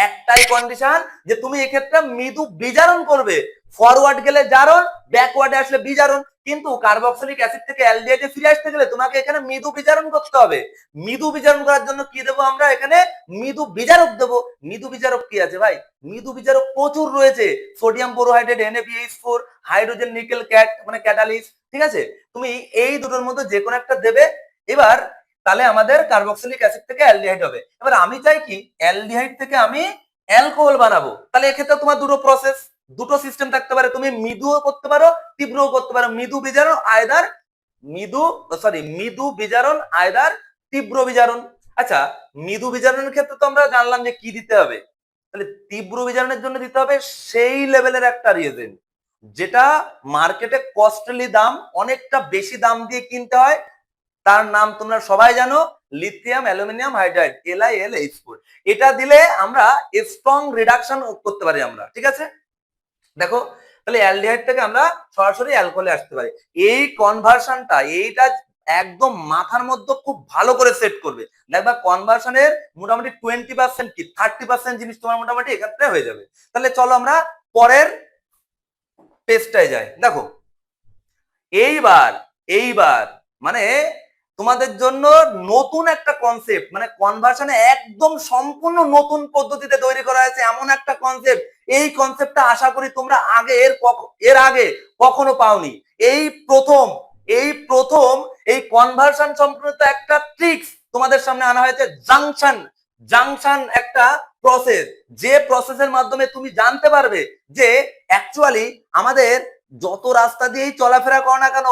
একটাই কন্ডিশন, যে তুমি এক্ষেত্রে মৃদু বিজারণ করবে। ফরওয়ার্ড গেলে জারণ, ব্যাকওয়ার্ডে আসলে বিজারণ। কিন্তু কার্বক্সিলিক অ্যাসিড থেকে অ্যালডিহাইডে ফিরে আসতে গেলে তোমাকে এখানে মৃদু বিজারণ করতে হবে। মৃদু বিজারণ করার জন্য কি দেবো আমরা এখানে? মৃদু বিজারক দেবো। মৃদু বিজারক কি আছে ভাই? মৃদু বিজারক প্রচুর রয়েছে, সোডিয়াম বোরোহাইড্রেট NaBH4, হাইড্রোজেন নিকেল মানে ক্যাটালিস। ঠিক আছে, তুমি এই দুটোর মধ্যে যে কোনো একটা দেবে। এবার তাহলে আমাদের কার্বক্সিলিক অ্যাসিড থেকে অ্যালডিহাইড হবে। এবার আমি চাই কি অ্যালডিহাইড থেকে আমি অ্যালকোহল বানাবো, তাহলে এক্ষেত্রে তোমার দুটো প্রসেস, দুটো সিস্টেম থাকতে পারে, তুমি মৃদুও করতে পারো তীব্রও করতে পারো। মৃদু বিজারণ আয়দার মৃদু বিজারণ আয়দার তীব্র বিজারণ। আচ্ছা মৃদু বিজারণের ক্ষেত্রে তো আমরা জানলাম যে কি দিতে হবে, তাহলে তীব্র বিজারণের জন্য দিতে হবে সেই লেভেলের একটা রিয়েজেন্ট যেটা মার্কেটে কস্টলি দাম, অনেকটা বেশি দাম দিয়ে কিনতে হয়। তার নাম তোমরা সবাই জানো, লিথিয়াম অ্যালুমিনিয়াম হাইড্রাইড LiLH4। এটা দিলে আমরা স্ট্রং রিডাকশন করতে পারি আমরা। ঠিক আছে, দেখো তাহলে অ্যালডিহাইড থেকে আমরা সরাসরি অ্যালকোহলে আসতে পারি। এই কনভার্সনটা এইটা একদম মাথার মধ্যে খুব ভালো করে সেট করবে, দেখবা কনভার্সনের মোটামুটি 20% কি 30% জিনিস তোমার মোটামুটি এক্ষেত্রে হয়ে যাবে। তাহলে চলো আমরা পরের পেজটায় যাই। দেখো এইবার এইবার মানে তোমাদের জন্য নতুন একটা কনসেপ্ট, মানে কনভার্সনে একদম সম্পূর্ণ নতুন পদ্ধতিতে তৈরি করা হয়েছে এমন একটা কনসেপ্ট। এই কনসেপ্টটা আশা করি তোমরা এর আগে কখনো পাওনি। এই প্রথম এই কনভার্সন সম্পর্কিত একটা ট্রিক্স তোমাদের সামনে আনা হয়েছে। জাংশন একটা প্রসেস, যে প্রসেসের মাধ্যমে তুমি জানতে পারবে যে অ্যাকচুয়ালি আমাদের যত রাস্তা দিয়েই চলাফেরা করো না কেন,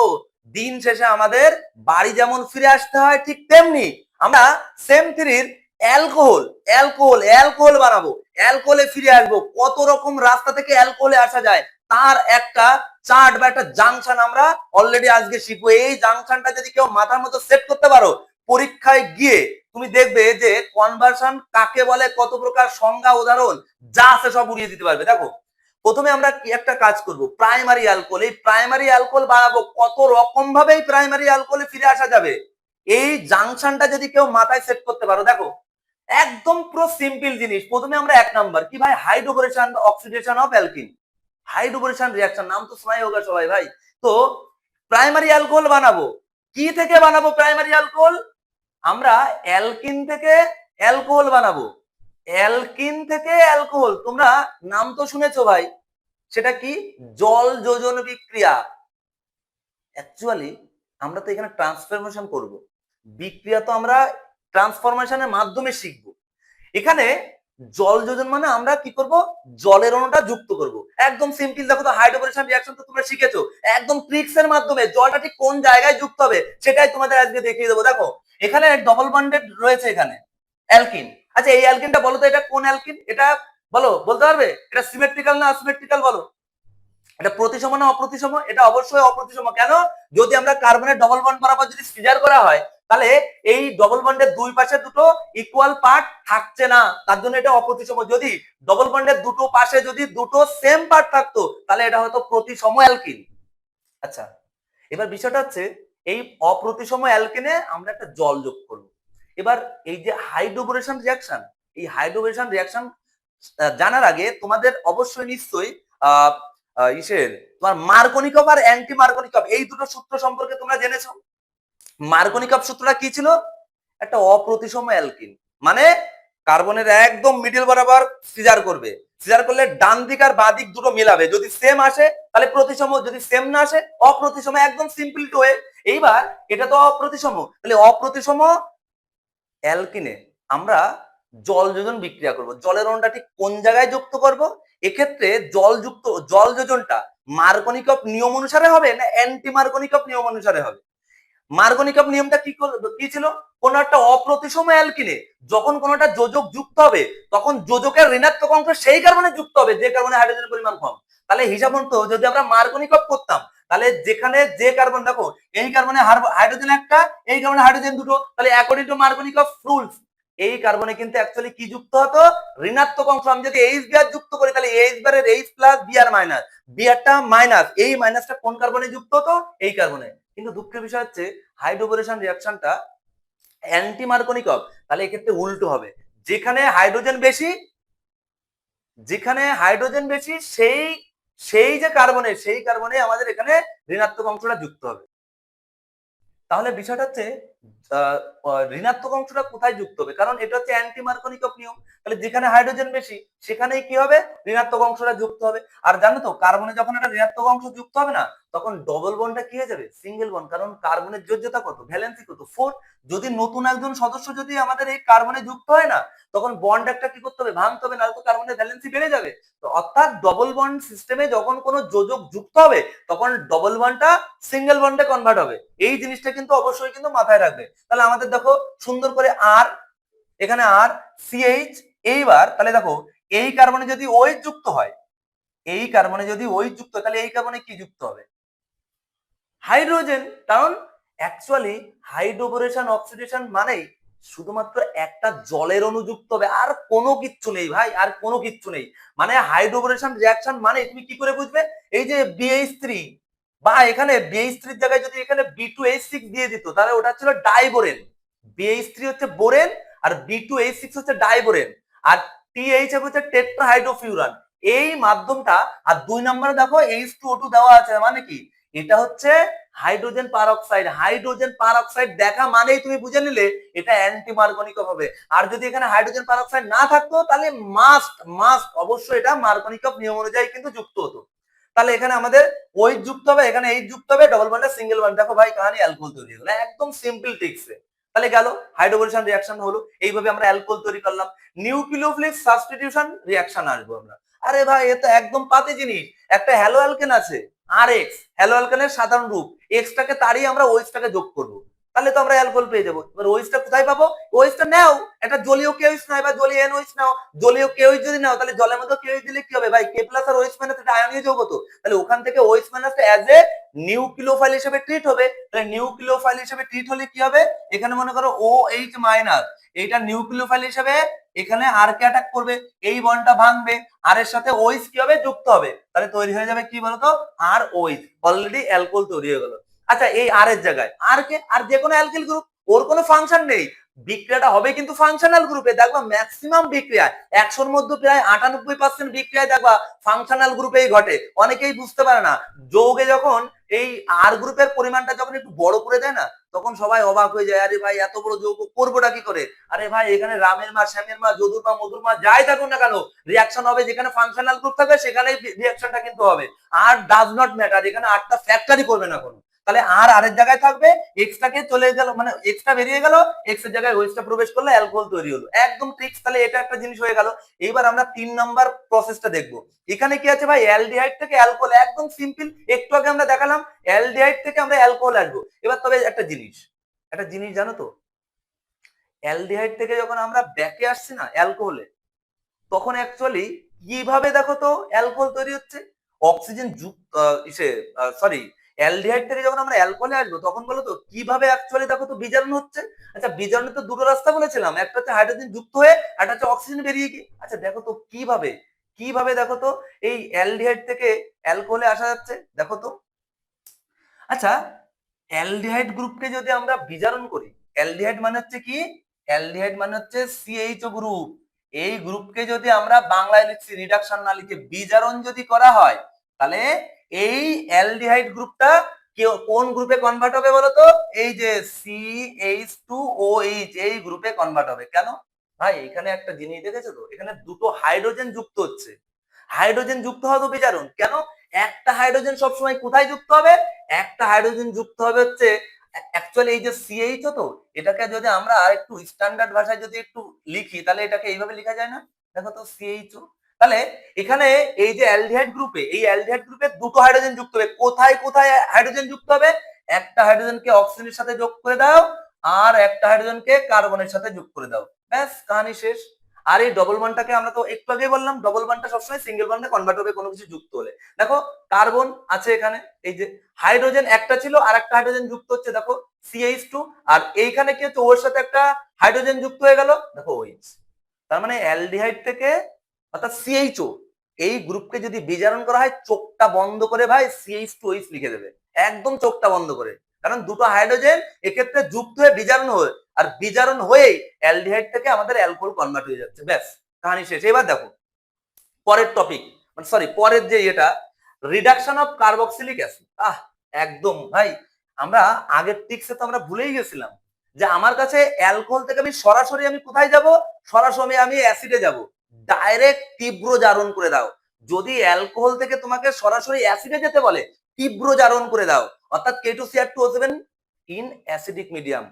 দিন শেষে আমাদের বাড়ি যেমন ফিরে আসতে হয় ঠিক তেমনি আমরা সেম3 অ্যালকোহল বানাবো, অ্যালকোহলে ফিরে আসবো। কত রকম রাস্তা থেকে অ্যালকোহলে আসা যায় তার একটা চার্ট বা একটা জাংশন আমরা অলরেডি আজকে শিখবো। এই জাংশনটা যদি কেউ মাথার মতো সেট করতে পারো, পরীক্ষায় গিয়ে তুমি দেখবে যে কনভার্সন কাকে বলে, কত প্রকার সংজ্ঞা উদাহরণ যা আছে সব উড়িয়ে দিতে পারবে। দেখো প্রথমে আমরা কি একটা কাজ করব, প্রাইমারি অ্যালকোহল। এই প্রাইমারি অ্যালকোহল বানাবো, কত রকম ভাবে এই প্রাইমারি অ্যালকোহলে ফিরে আসা যাবে। এই জাংশনটা যদি কেউ মাথায় সেট করতে পারো, দেখো একদম পুরো সিম্পল জিনিস। প্রথমে আমরা 1 নাম্বার কি ভাই, হাইড্রোবরেশন বা অক্সিডেশন অফ অ্যালকিন, হাইড্রোবরেশন রিঅ্যাকশন, নাম তো শোনাই হোগা সবাই ভাই। তো প্রাইমারি অ্যালকোহল বানাবো, কি থেকে বানাবো প্রাইমারি অ্যালকোহল? আমরা অ্যালকিন থেকে অ্যালকোহল বানাবো। অ্যালকিন থেকে অ্যালকোহল, তোমরা নাম তো শুনেছো ভাই, সেটা কি? জল যোজন বিক্রিয়া। অ্যাকচুয়ালি আমরা তো এখানে ট্রান্সফরমেশন করব, বিক্রিয়া তো আমরা ট্রান্সফরমেশনের মাধ্যমে শিখব। এখানে জল যোজন মানে আমরা কি করব? জলের অণুটা যুক্ত করব। একদম সিম্পল, দেখো তো হাইড্রোজেনেশন রিঅ্যাকশন তো তোমরা শিখেছো, একদম ট্রিক্স এর মাধ্যমে জলটা ঠিক কোন জায়গায় যুক্ত হবে সেটাই তোমাদের আজকে দেখিয়ে দেবো। দেখো এখানে ডবল বন্ডেড রয়েছে এখানে অ্যালকিন। আচ্ছা এই অ্যালকিনটা বলো তো এটা কোন অ্যালকিন? এটা বলো, বলতে পারবে? এটা সিমেট্রিক্যাল না অ্যাসিমেট্রিক্যাল বলো? এটা প্রতিসম না অপ্রতিসম? এটা অবশ্যই অপ্রতিসম। কেন? যদি আমরা কার্বনের ডবল বন্ড বরাবর যদি সিজার করা হয় তাহলে এই ডবল বন্ডের দুই পাশে দুটো ইকুয়াল পার্ট থাকছে না, তার জন্য এটা অপ্রতিসম। যদি ডবল বন্ডের দুটো পাশে যদি দুটো সেম পার্ট থাকতো তাহলে এটা হয়তো প্রতিসম অ্যালকিন। আচ্ছা এবার বিষয়টা হচ্ছে এই অপ্রতিসম অ্যালকেনে আমরা একটা জল যোগ করব। এবার এই যে হাইড্রোবোরেশন রিঅ্যাকশন, এই হাইড্রোবোরেশন রিঅ্যাকশন জানার আগে তোমাদের অবশ্যই নিশ্চয়ই ইসের তোমার মার্কনিকভ আর অ্যান্টি মার্কনিকভ এই দুটো সূত্র সম্পর্কে তোমরা জেনেছো। মার্কনিকভ সূত্রটা কি ছিল? একটা অপ্রতিসম অ্যালকিন মানে কার্বনের একদম মিডল বরাবর সিজার করবে, সিজার করলে ডান দিক আর বাঁ দিক দুটো মিলাবে, যদি সেম আসে তাহলে প্রতিসম, যদি সেম না আসে অপ্রতিসম। একদম সিম্পল টু ওয়ে। এইবার এটা তো অপ্রতিসম, তাহলে অপ্রতিসম অ্যালকিনে আমরা জল যোজন বিক্রিয়া করব। জলের অণুটা ঠিক কোন জায়গায় যুক্ত করব? এক্ষেত্রে জল যোজনটা মার্কনিকভ নিয়ম অনুসারে হবে না অ্যান্টি মার্কনিকভ নিয়ম অনুসারে হবে? মার্কনিকভ নিয়মটা কি ছিল? কোন একটা অপ্রতিসম অ্যালকিনে যখন কোনটা যোজক যুক্ত হবে তখন যোজকের ঋণাত্মক অংশ সেই কার্বনে যুক্ত হবে যে কার্বনে হাইড্রোজেনের পরিমাণ কম। তাহলে হিসাব মতো যদি আমরা মার্কনিকভ করতাম তাহলে যেখানে যে কার্বন, দেখো এই কার্বনে হাইড্রোজেন একটা, এই কার্বনে হাইড্রোজেন দুটো, তাহলে অ্যাকর্ডিং টু মার্কনিকভ রুলস এই কার্বনে কিন্তু অ্যাকচুয়ালি কি যুক্ত হতো? ঋণাত্মক অংশ। আমি যদি এইচ বিআর যুক্ত করি তাহলে এইচ বারের এইচ প্লাস বিআর মাইনাস, বিআরটা মাইনাস, এই মাইনাসটা কোন কার্বনে যুক্ত হতো? এই কার্বনে। কিন্তু দুঃখের বিষয় হচ্ছে হাইড্রোবোরেশন রিঅ্যাকশনটা অ্যান্টি মার্কনিকভ, তাহলে এক্ষেত্রে উল্টো হবে। যেখানে হাইড্রোজেন বেশি, যেখানে হাইড্রোজেন বেশি সেই সেই যে কার্বনে, সেই কার্বনে আমাদের এখানে ঋণাত্মক অংশটা যুক্ত হবে। তাহলে বিষয়টা হচ্ছে ঋণাত্মক অংশটা কোথায় যুক্ত হবে? কারণ এটা হচ্ছে অ্যান্টি মার্কনিকভ নিয়ম, তাহলে যেখানে হাইড্রোজেন বেশি সেখানেই কি হবে? ঋণাত্মক অংশটা যুক্ত হবে। আর জানো তো কার্বনে যখন একটা ঋণাত্মক অংশ যুক্ত হবে না তখন ডবল বন্ডটা কি হয়ে যাবে? Single bond. কারণ কার্বনের যোজ্যতা কত? ভ্যালেন্সি কত? 4। যদি নতুন একজন সদস্য যদি আমাদের এই কার্বনে যুক্ত হয় না তখন বন্ড একটা কি করতে হবে? ভাঙতে হবে, নাহলে তো কার্বনের ভ্যালেন্সি বেড়ে যাবে। তো অর্থাৎ ডবল বন্ড সিস্টেমে যখন কোনো যোজক যুক্ত হবে তখন ডবল বন্ডটা সিঙ্গেল বন্ডে কনভার্ট হবে। এই জিনিসটা কিন্তু অবশ্যই কিন্তু মাথায় রাখবে। তাহলে আমাদের দেখো সুন্দর করে আর, এখানে আর সিএইচ। এইবার তাহলে দেখো এই কার্বনে যদি ওই যুক্ত হয়, এই কার্বনে যদি ওই যুক্ত হয় তাহলে এই কার্বনে কি যুক্ত হবে? হাইড্রোজেন। কারণ অ্যাকচুয়ালি হাইড্রোবোরেশন অক্সিডেশন মানেই শুধুমাত্র একটা জলের অণু যুক্ত হবে, আর কোনো কিচ্ছু নেই ভাই, আর কোনো কিচ্ছু নেই। মানে হাইড্রোবোরেশন রিঅ্যাকশন মানে তুমি কি করে বুঝবে? এই যে BH3 বা এখানে BH3 এর জায়গায় যদি এখানে B2H6 দিয়ে দিত তাহলে ওটা ছিল ডাইবোরেন। BH3 হচ্ছে বোরেন আর B2H6 হচ্ছে ডাইবোরেন, আর THF হচ্ছে টেট্রাহাইড্রোফিউরান। এই মাধ্যমটা। আর 2 নম্বরে দেখো H2O2 দেওয়া আছে, মানে কি? এটা হচ্ছে হাইড্রোজেন পারঅক্সাইড। হাইড্রোজেন পারঅক্সাইড দেখা মানেই তুমি বুঝে নিলে এটা অ্যান্টি মার্কনিকভ হবে। আর যদি এখানে হাইড্রোজেন পারঅক্সাইড না থাকতো তাহলে মাস্ট মাস্ট অবশ্যই এটা মার্কনিকভ নিয়ম অনুযায়ী কিন্তু যুক্ত হতো। তাহলে এখানে আমাদের ওই যুক্ত হবে, এখানে এই যুক্ত হবে, ডবল বন্ডে সিঙ্গেল বন্ড। দেখো ভাই কাহানি অ্যালকোহল তৈরি হলো একদম সিম্পল ট্রিক্সে। তাহলে গেল হাইড্রোবোরেশন রিঅ্যাকশন হলো, এইভাবে আমরা অ্যালকোহল তৈরি করলাম। নিউক্লিওফিলিক সাবস্টিটিউশন রিঅ্যাকশন আসবো আমরা। আরে ভাই এ তো একদম পাতি জিনিস। একটা হ্যালো অ্যালকেন আছে আরএক্স, হ্যালো অ্যালকেনের সাধারণ রূপ, এক্সটাকে তাড়িয়ে আমরা ওএইচটাকে যোগ করব, তাহলে তো আমরা অ্যালকোহল পেয়ে যাবো। এবার ওএইচটা কোথায় পাবো? ওএইচটা নাও, একটা জলীয় কেওএইচ নাও বা জলীয় এনওএইচ নাও। জলীয় কেওএইচ যদি নাও তাহলে জলের মধ্যে কেওএইচ দিলে কি হবে ভাই? কে প্লাস আর OH মাইনাস, এটা আয়নীয় যৌগ তো, তাহলে ওখান থেকে OH মাইনাসটা অ্যাজ এ নিউক্লিওফাইল হিসেবে ট্রিট হবে। তাহলে নিউক্লিওফাইল হিসেবে ট্রিট হলে কি হবে? এখানে মনে করো OH মাইনাস, এইটা নিউক্লিওফাইল হিসেবে এখানে আর কে অ্যাটাক করবে, এই বন্ডটা ভাঙবে, আর এর সাথে OH কি হবে? যুক্ত হবে, তাহলে তৈরি হয়ে যাবে কি বলতো? আর OH। অলরেডি অ্যালকোহল তৈরি হয়ে গেল। আচ্ছা এই আর এর জায়গায় আর কে? আর যে কোনো অ্যালকিল গ্রুপ, ওর কোনো ফাংশন নেই, বিক্রিয়াটা হবে কিন্তু ফাংশনাল গ্রুপে। দেখবা ম্যাক্সিমাম বিক্রিয়া 100-র মধ্যে প্রায় 98% বিক্রিয়ায় দেখবা ফাংশনাল গ্রুপেই ঘটে। অনেকেই বুঝতে পারে না, যৌগে যখন এই আর গ্রুপের পরিমাণটা যখন একটু বড় করে দেয় না, তখন সবাই অবাক হয়ে যায়, আরে ভাই এত বড় যৌগ করবোটা কি করে? আরে ভাই এখানে রামের মা, শ্যামের মা, যদুর মা, মধুর মা যাই থাকুন না কেন, রিয়াকশন হবে। যেখানে ফাংশনাল গ্রুপ থাকবে সেখানেই রিয়াকশনটা কিন্তু হবে। আর ডাজ নট ম্যাটার, এখানে আরটা ফ্যাক্টরি করবে না কোনো। তাহলে আর আরের জায়গায় থাকবে, এক্সটাকে চলে গেল, মানে এক্সটা বেরিয়ে গেল, এক্স এর জায়গায় ওএইচটা প্রবেশ করলে অ্যালকোহল তৈরি হলো, একদম ট্রিক্স। তাহলে এটা একটা জিনিস হয়ে গেল। এইবার আমরা 3 নাম্বার প্রসেসটা দেখব। এখানে কি আছে ভাই, অ্যালডিহাইড থেকে অ্যালকোহল, একদম সিম্পল। একটু আগে আমরা দেখালাম অ্যালডিহাইড থেকে আমরা অ্যালকোহল আসবো। এবার তবে একটা জিনিস জানো তো, অ্যালডিহাইড থেকে যখন আমরা ব্যাকে আসছি না অ্যালকোহলে, তখন অ্যাকচুয়ালি কিভাবে দেখো তো অ্যালকোহল তৈরি হচ্ছে, অক্সিজেন যুক্ত সরি, অ্যালডিহাইড থেকে যখন আমরা অ্যালকোহলে আসবো তখন বলো তো কিভাবে অ্যাকচুয়ালি দেখো তো বিজারণ হচ্ছে। আচ্ছা বিজারণে তো দুটো রাস্তা বলেছিলাম, একটা হচ্ছে হাইড্রোজেন যুক্ত হয়ে, একটা হচ্ছে অক্সিজেন বেরিয়ে গিয়ে। আচ্ছা দেখো তো কিভাবে, দেখো তো এই অ্যালডিহাইড থেকে অ্যালকোহলে আসা যাচ্ছে, দেখো তো। আচ্ছা অ্যালডিহাইড গ্রুপকে যদি আমরা বিজারণ করি, অ্যালডিহাইড মানে হচ্ছে কি, অ্যালডিহাইড মানে হচ্ছে সিএইচও গ্রুপ। এই গ্রুপকে যদি আমরা বাংলায় লিখছি, রিডাকশন না লিখে বিজারণ যদি করা হয়, তাহলে এই অ্যালডিহাইড গ্রুপটা কোন গ্রুপে কনভার্ট হবে বলতো? এই যে CH2OH, এই গ্রুপে কনভার্ট হবে। কেন ভাই, এখানে একটা জিনিস দেখেছো তো, এখানে দুটো হাইড্রোজেন যুক্ত হচ্ছে। হাইড্রোজেন যুক্ত হওয়া তো বিজারণ। কেন? একটা হাইড্রোজেন সবসময় কোথায় যুক্ত হবে? একটা হাইড্রোজেন যুক্ত হবে হচ্ছে অ্যাকচুয়ালি এই যে সিএইচও, তো এটাকে যদি আমরা একটু স্ট্যান্ডার্ড ভাষায় যদি একটু লিখি, তাহলে এটাকে এইভাবে লেখা যায় না? দেখো তো সিএইচও। তাহলে এখানে এই যে অ্যালডিহাইড গ্রুপে, এই অ্যালডিহাইড গ্রুপে দুটো হাইড্রোজেন যুক্ত হবে। কোথায় কোথায় হাইড্রোজেন যুক্ত হবে? একটা হাইড্রোজেনকে অক্সিজেনের সাথে যোগ করে দাও, আর একটা হাইড্রোজেনকে কার্বনের সাথে যোগ করে দাও, ব্যাস কাহিনী শেষ। আর এই ডবল বন্ডটাকে আমরা তো একটু আগেই বললাম, ডবল বন্ডটা সবসময় সিঙ্গেল বন্ডে কনভার্ট হবে কোনো কিছু যুক্ত হলে। দেখো কার্বন আছে এখানে, এই যে হাইড্রোজেন একটা ছিল আর একটা হাইড্রোজেন যুক্ত হচ্ছে, দেখো CH2। আর এইখানে কি হচ্ছে, ওর সাথে একটা হাইড্রোজেন যুক্ত হয়ে গেল, দেখো OH। তার মানে অ্যালডিহাইড থেকে অর্থাৎ CHO এই গ্রুপকে যদি বিজারণ করা হয়, চোখটা বন্ধ করে ভাই CH2OH লিখে দেবে, একদম চোখটা বন্ধ করে। কারণ দুটো হাইড্রোজেন এক্ষেত্রে যুক্ত হয়ে বিজারণ হয়ে, আর বিজারণ হয়েই অ্যালডিহাইড থেকে আমাদের অ্যালকোহল কনভার্ট হয়ে যাচ্ছে, ব্যাস কাহিনী শেষ। এবার দেখো পরের টপিক, সরি পরের যে এটা, রিডাকশন অফ কার্বক্সিলিক অ্যাসিড। একদম ভাই, আমরা আগের টিক্সে তো আমরা ভুলেই গেছিলাম যে আমার কাছে অ্যালকোহল থেকে আমি সরাসরি আমি কোথায় যাব, সরাসরি আমি অ্যাসিডে যাব। ডাইরেক্ট তীব্র জারণ করে দাও। যদি অ্যালকোহল থেকে তোমাকে সরাসরি অ্যাসিডে যেতে বলে, তীব্র জারণ করে দাও, অর্থাৎ K2CR2O7 ইন অ্যাসিডিক মিডিয়াম।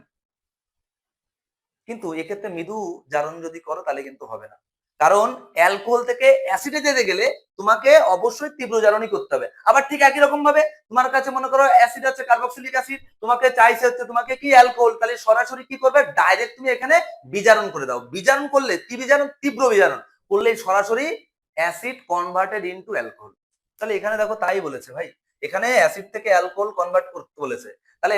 কিন্তু এক্ষেত্রে মৃদু জারণ যদি করো তাহলে কিন্তু হবে না, কারণ অ্যালকোহল থেকে অ্যাসিডে যেতে গেলে তোমাকে অবশ্যই তীব্র জারণই করতে হবে। আবার ঠিক একই রকম ভাবে তোমার কাছে মনে করো অ্যাসিড আছে, কার্বক্সিলিক অ্যাসিড, তোমাকে চাইছে হচ্ছে তোমাকে কি অ্যালকোহল, তাহলে সরাসরি কি করবে, ডাইরেক্ট তুমি এখানে বিজারণ করে দাও। বিজারণ করলে তীব্র বিজারণ করলে সরাসরি অ্যাসিড কনভার্টেড ইনটু অ্যালকোহল। তাহলে এখানে দেখো তাই বলেছে ভাই, এখানে অ্যাসিড থেকে অ্যালকোহল কনভার্ট করতে বলেছে। তাহলে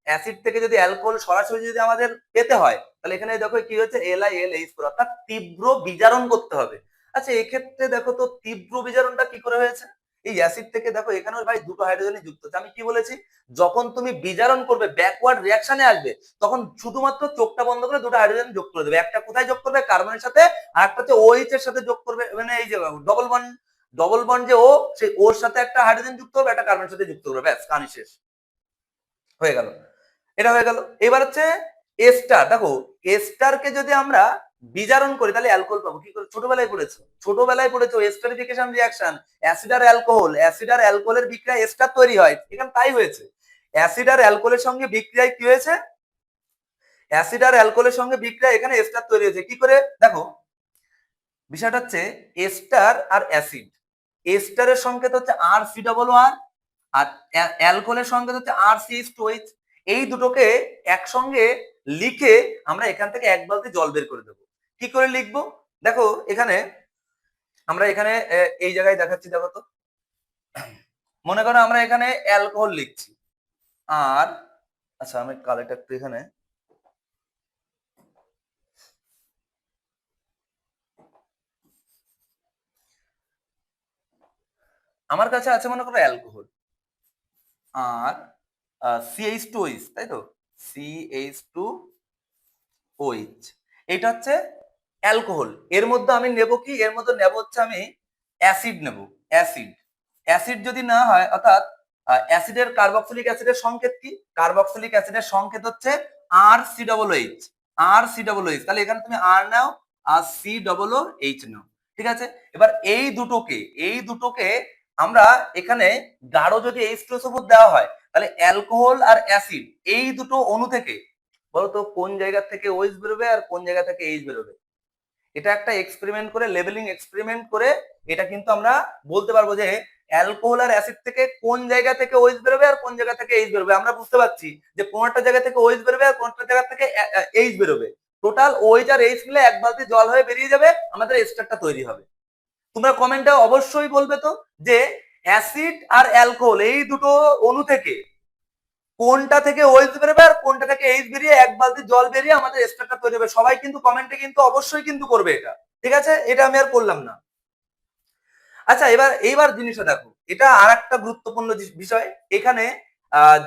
অ্যাসিড থেকে যদি অ্যালকোহল সরাসরি যদি আমাদের পেতে হয়, তাহলে এখানে দেখো কি হচ্ছে LiLH4, অর্থাৎ তীব্র বিজারণ করতে হবে। আচ্ছা এক্ষেত্রে দেখো তো তীব্র বিজারণটা কি করে হয়েছে, এই অ্যাসিড থেকে দেখো এখানেও ভাই দুটো হাইড্রোজেনই যুক্ত আছে। আমি কি বলেছি, যখন তুমি বিজারণ করবে ব্যাকওয়ার্ড রিঅ্যাকশনে আসবে, তখন শুধুমাত্র চোখটা বন্ধ করে দুটো হাইড্রোজেন যোগ করে দেবে। একটা কোথায় যোগ করবে, কার্বনের সাথে, আর একটা হচ্ছে OH এর সাথে যোগ করবে, মানে এই যে ডবল বন্ড যে ও, সেই ওর সাথে একটা হাইড্রোজেন যুক্ত হবে, একটা কার্বনের সাথে যুক্ত করবে, ব্যাস কাহিনী শেষ হয়ে গেল। এটা হয়ে গেল। এবার হচ্ছে এস্টার। দেখো এস্টারকে যদি আমরা বিজারণ করি তাহলে অ্যালকোহল পাবো কি করে, ছোটবেলায় পড়েছো এস্টারিফিকেশন রিঅ্যাকশন, অ্যাসিড আর অ্যালকোহল, অ্যাসিড আর অ্যালকোহলের বিক্রিয়ায় এস্টার তৈরি হয়, এখানে তাই হয়েছে। অ্যাসিড আর অ্যালকোহলের সঙ্গে বিক্রিয়ায় কি হয়েছে, অ্যাসিড আর অ্যালকোহলের সঙ্গে বিক্রিয়া এখানে এস্টার তৈরি হয়েছে কি করে, দেখো বিষয়টা হচ্ছে এস্টার আর অ্যাসিড, এস্টারের সংকেত হচ্ছে RCOOR, আর অ্যালকোহলের সংকেত হচ্ছে RCH2OH। এই দুটোকে একসঙ্গে লিখে আমরা এখান থেকে এক বালতি জল বের করে দেবো। কি করে লিখবো, দেখো এখানে আমরা এখানে এই জায়গায় দেখাচ্ছি, দেখো তো মনে করো আমরা এখানে অ্যালকোহল লিখছি, আর আচ্ছা আমি কালারটা একটু এখানে, আমার কাছে আছে মনে করো অ্যালকোহল আর CH2OH, তাই তো CH2OH, এটা হচ্ছে অ্যালকোহল। এর মধ্যে আমি নেব কি, এর মধ্যে নেব হচ্ছে আমি অ্যাসিড নেব। অ্যাসিড, অ্যাসিড যদি না হয়, অর্থাৎ অ্যাসিডের কার্বক্সিলিক অ্যাসিডের সংকেত কি? কার্বক্সিলিক অ্যাসিডের সংকেত হচ্ছে RCOOH। RCOOH, তাহলে এখানে তুমি আর নাও আর COOH নাও, ঠিক আছে। এবার এই দুটোকে আমরা এখানে গাঢ় যদি H2SO4 দেওয়া হয়, তাহলে অ্যালকোহল আর অ্যাসিড এই দুটো অণু থেকে বলতো কোন জায়গা থেকে OH বেরোবে আর কোন জায়গা থেকে H বেরোবে। এটা একটা এক্সপেরিমেন্ট করে, লেভেলিং এক্সপেরিমেন্ট করে এটা কিন্তু আমরা বলতে পারবো যে অ্যালকোহল আর অ্যাসিড থেকে কোন জায়গা থেকে OH বেরোবে আর কোন জায়গা থেকে H বেরোবে। আমরা বুঝতে পারছি যে কোনটা জায়গা থেকে OH বেরোবে আর কোনটা জায়গা থেকে H বেরোবে। টোটাল OH আর H মিলে এক বালতি জল হয়ে বেরিয়ে যাবে, আমাদের এস্টারটা তৈরি হবে। তোমরা কমেন্টে অবশ্যই বলবে তো যে অ্যাসিড আর অ্যালকোহল এই দুটো অণু থেকে কোনটা থেকে OH বেরোবে আর কোনটা থেকে H বেরিয়ে এক বালতি জল বেরিয়ে আমাদের এস্টারটা তৈরি হবে। সবাই কিন্তু কমেন্টে কিন্তু অবশ্যই কিন্তু করবে এটা, ঠিক আছে। এটা আমি আর করলাম না। আচ্ছা, এইবার জিনিসটা দেখো, এটা আর একটা গুরুত্বপূর্ণ বিষয় এখানে।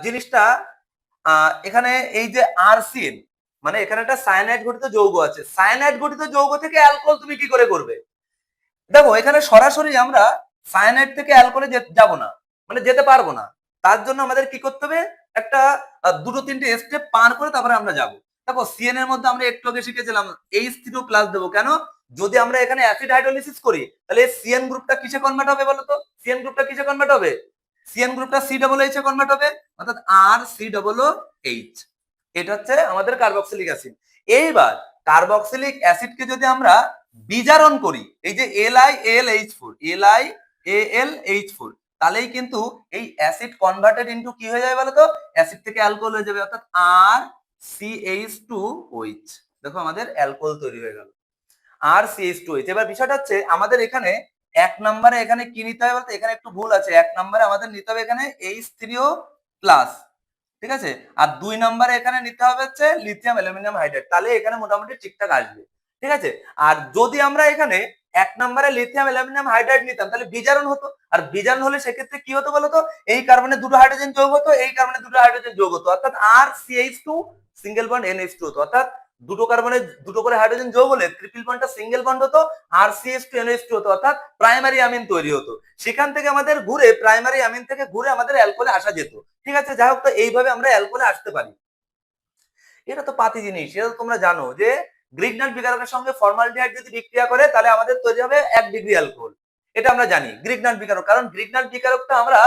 জিনিসটা এখানে এই যে RCN, মানে এখানে একটা সায়ানাইড ঘটিত যৌগ আছে। সায়ানাইড ঘটিত যৌগ থেকে অ্যালকোহল তুমি কি করে করবে? দেখো, এখানে সরাসরি আমরা সায়ানাইড থেকে অ্যালকোহলে যাব না, মানে যেতে পারবো না। তার জন্য আমাদের কি করতে হবে, একটা দুটো তিনটে স্টেপ পার করে তারপরে আমরা যাব। দেখো, সিএন এর মধ্যে আমরা একটু আগে শিখেছিলাম H3+ দেবো কেন? যদি আমরা এখানে অ্যাসিড হাইড্রোলিসিস করি, তাহলে সিএন গ্রুপটা কিসে কনভার্ট হবে বলো তো? সিএন গ্রুপটা কিসে কনভার্ট হবে? সিএন গ্রুপটা COOH এ কনভার্ট হবে, অর্থাৎ RCOOH। এটা হচ্ছে আমাদের কার্বক্সিলিক অ্যাসিড। এইবার কার্বক্সিলিক অ্যাসিডকে যদি আমরা বিজারণ করি, এই যে LiAlH4 তাহলেই কিন্তু এই অ্যাসিড কনভার্টেড ইনটু কি হয়ে যাবে বলতো? অ্যাসিড থেকে অ্যালকোহল হয়ে যাবে, অর্থাৎ RCH2OH। দেখো, আমাদের অ্যালকোহল তৈরি হয়ে গেল, RCH2OH। এবার বিষয়টা হচ্ছে আমাদের এখানে এক নম্বরে এখানে কি নিতে হবে বলতো? এখানে একটু ভুল আছে। এক নম্বরে আমাদের নিতে হবে এখানে H3O+, ঠিক আছে। আর 2 নম্বরে এখানে নিতে হবে হচ্ছে লিথিয়াম অ্যালুমিনিয়াম হাইড্রাইড, তাহলে এখানে মোটামুটি ঠিকঠাক আসবে, ঠিক আছে। আর যদি আমরা এখানে এক নম্বরে লিথিয়াম অ্যালুমিনিয়াম হাইড্রাইড নিতাম, তাহলে বিজারণ হতো। আর বিজারণ হলে সেক্ষেত্রে কি হতো বলতো? এই কার্বনে দুটো হাইড্রোজেন যোগ হতো, এই কার্বনে দুটো হাইড্রোজেন যোগ হতো, অর্থাৎ RCH2 সিঙ্গেল বন্ড NH2 হতো। অর্থাৎ দুটো কার্বনে দুটো করে হাইড্রোজেন যোগ হলে ট্রিপল বন্ডটা সিঙ্গেল বন্ড হতো, RCH2 NH2 হতো, অর্থাৎ প্রাইমারি অ্যামিন তৈরি হতো। সেখান থেকে আমাদের ঘুরে প্রাইমারি অ্যামিন থেকে ঘুরে আমাদের অ্যালকোহলে আসা যেত, ঠিক আছে। যাই হোক, তো এইভাবে আমরা অ্যালকোহলে আসতে পারি। এটা তো পাতি জিনিস, এটা তো তোমরা জানো যে গ্রিগনাল্ড বিকারকের সঙ্গে ফর্মালডিহাইড যদি বিক্রিয়া করে তাহলে আমাদের তৈরি হবে 1 ডিগ্রি অ্যালকোহল। এটা আমরা জানি গ্রিগনাল্ড বিকারক, কারণ গ্রিগনাল্ড বিকারকটা আমরা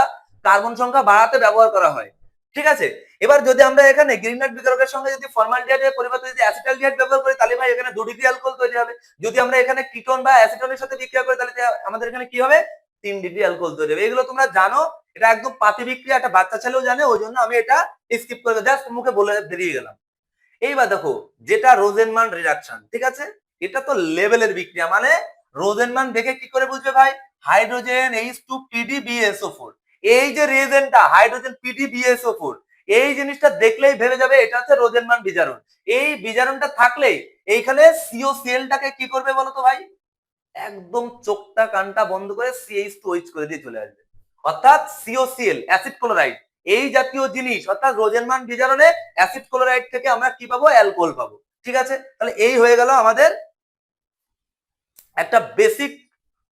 কার্বন সংখ্যা বাড়াতে ব্যবহার করা হয়, ঠিক আছে। এবার যদি আমরা এখানে গ্রিগনাল্ড বিকারকের সঙ্গে যদি ফর্মালডিহাইডের পরিবর্তে যদি অ্যাসিটালডিহাইড ব্যবহার করি, তাহলে ভাই এখানে 2 ডিগ্রি অ্যালকোহল তৈরি হবে। যদি আমরা এখানে কিটোন বা অ্যাসিটনের সাথে বিক্রিয়া করি, তাহলে আমাদের এখানে কি হবে? 3 ডিগ্রি অ্যালকোহল তৈরি হবে। এগুলো তোমরা জানো, এটা একদম পাতি বিক্রিয়া, একটা বাচ্চা ছেলেও জানে, ওই জন্য আমি এটা স্কিপ করে জাস্ট মুখে বলে বেরিয়ে গেলাম। এইবার দেখো, যেটা রোজেনমান রিডাকশন, ঠিক আছে, এটা তো লেভেলের বিক্রিয়া। মানে রোজেনমান দেখে কি করে বুঝবে ভাই? হাইড্রোজেন H2PdBSO4, এই যে রিয়েজেন্টটা হাইড্রোজেন PdBSO4, এই জিনিসটা দেখলেই ভেবে যাবে এটা হচ্ছে রোজেনমান বিজারণ। এই বিজারণটা থাকলেই এইখানে COCl-টাকে কি করবে বলতো ভাই? একদম চোখটা কানটা বন্ধ করে CH2OH করে দিয়ে চলে আসবে, অর্থাৎ COCl অ্যাসিড ক্লোরাইড এই জাতীয় জিনিস, অর্থাৎ রোজেনমান বিজারণে অ্যাসিড ক্লোরাইড থেকে আমরা কি পাবো? অ্যালকোহল পাবো, ঠিক আছে। তাহলে এই হয়ে গেল আমাদের একটা বেসিক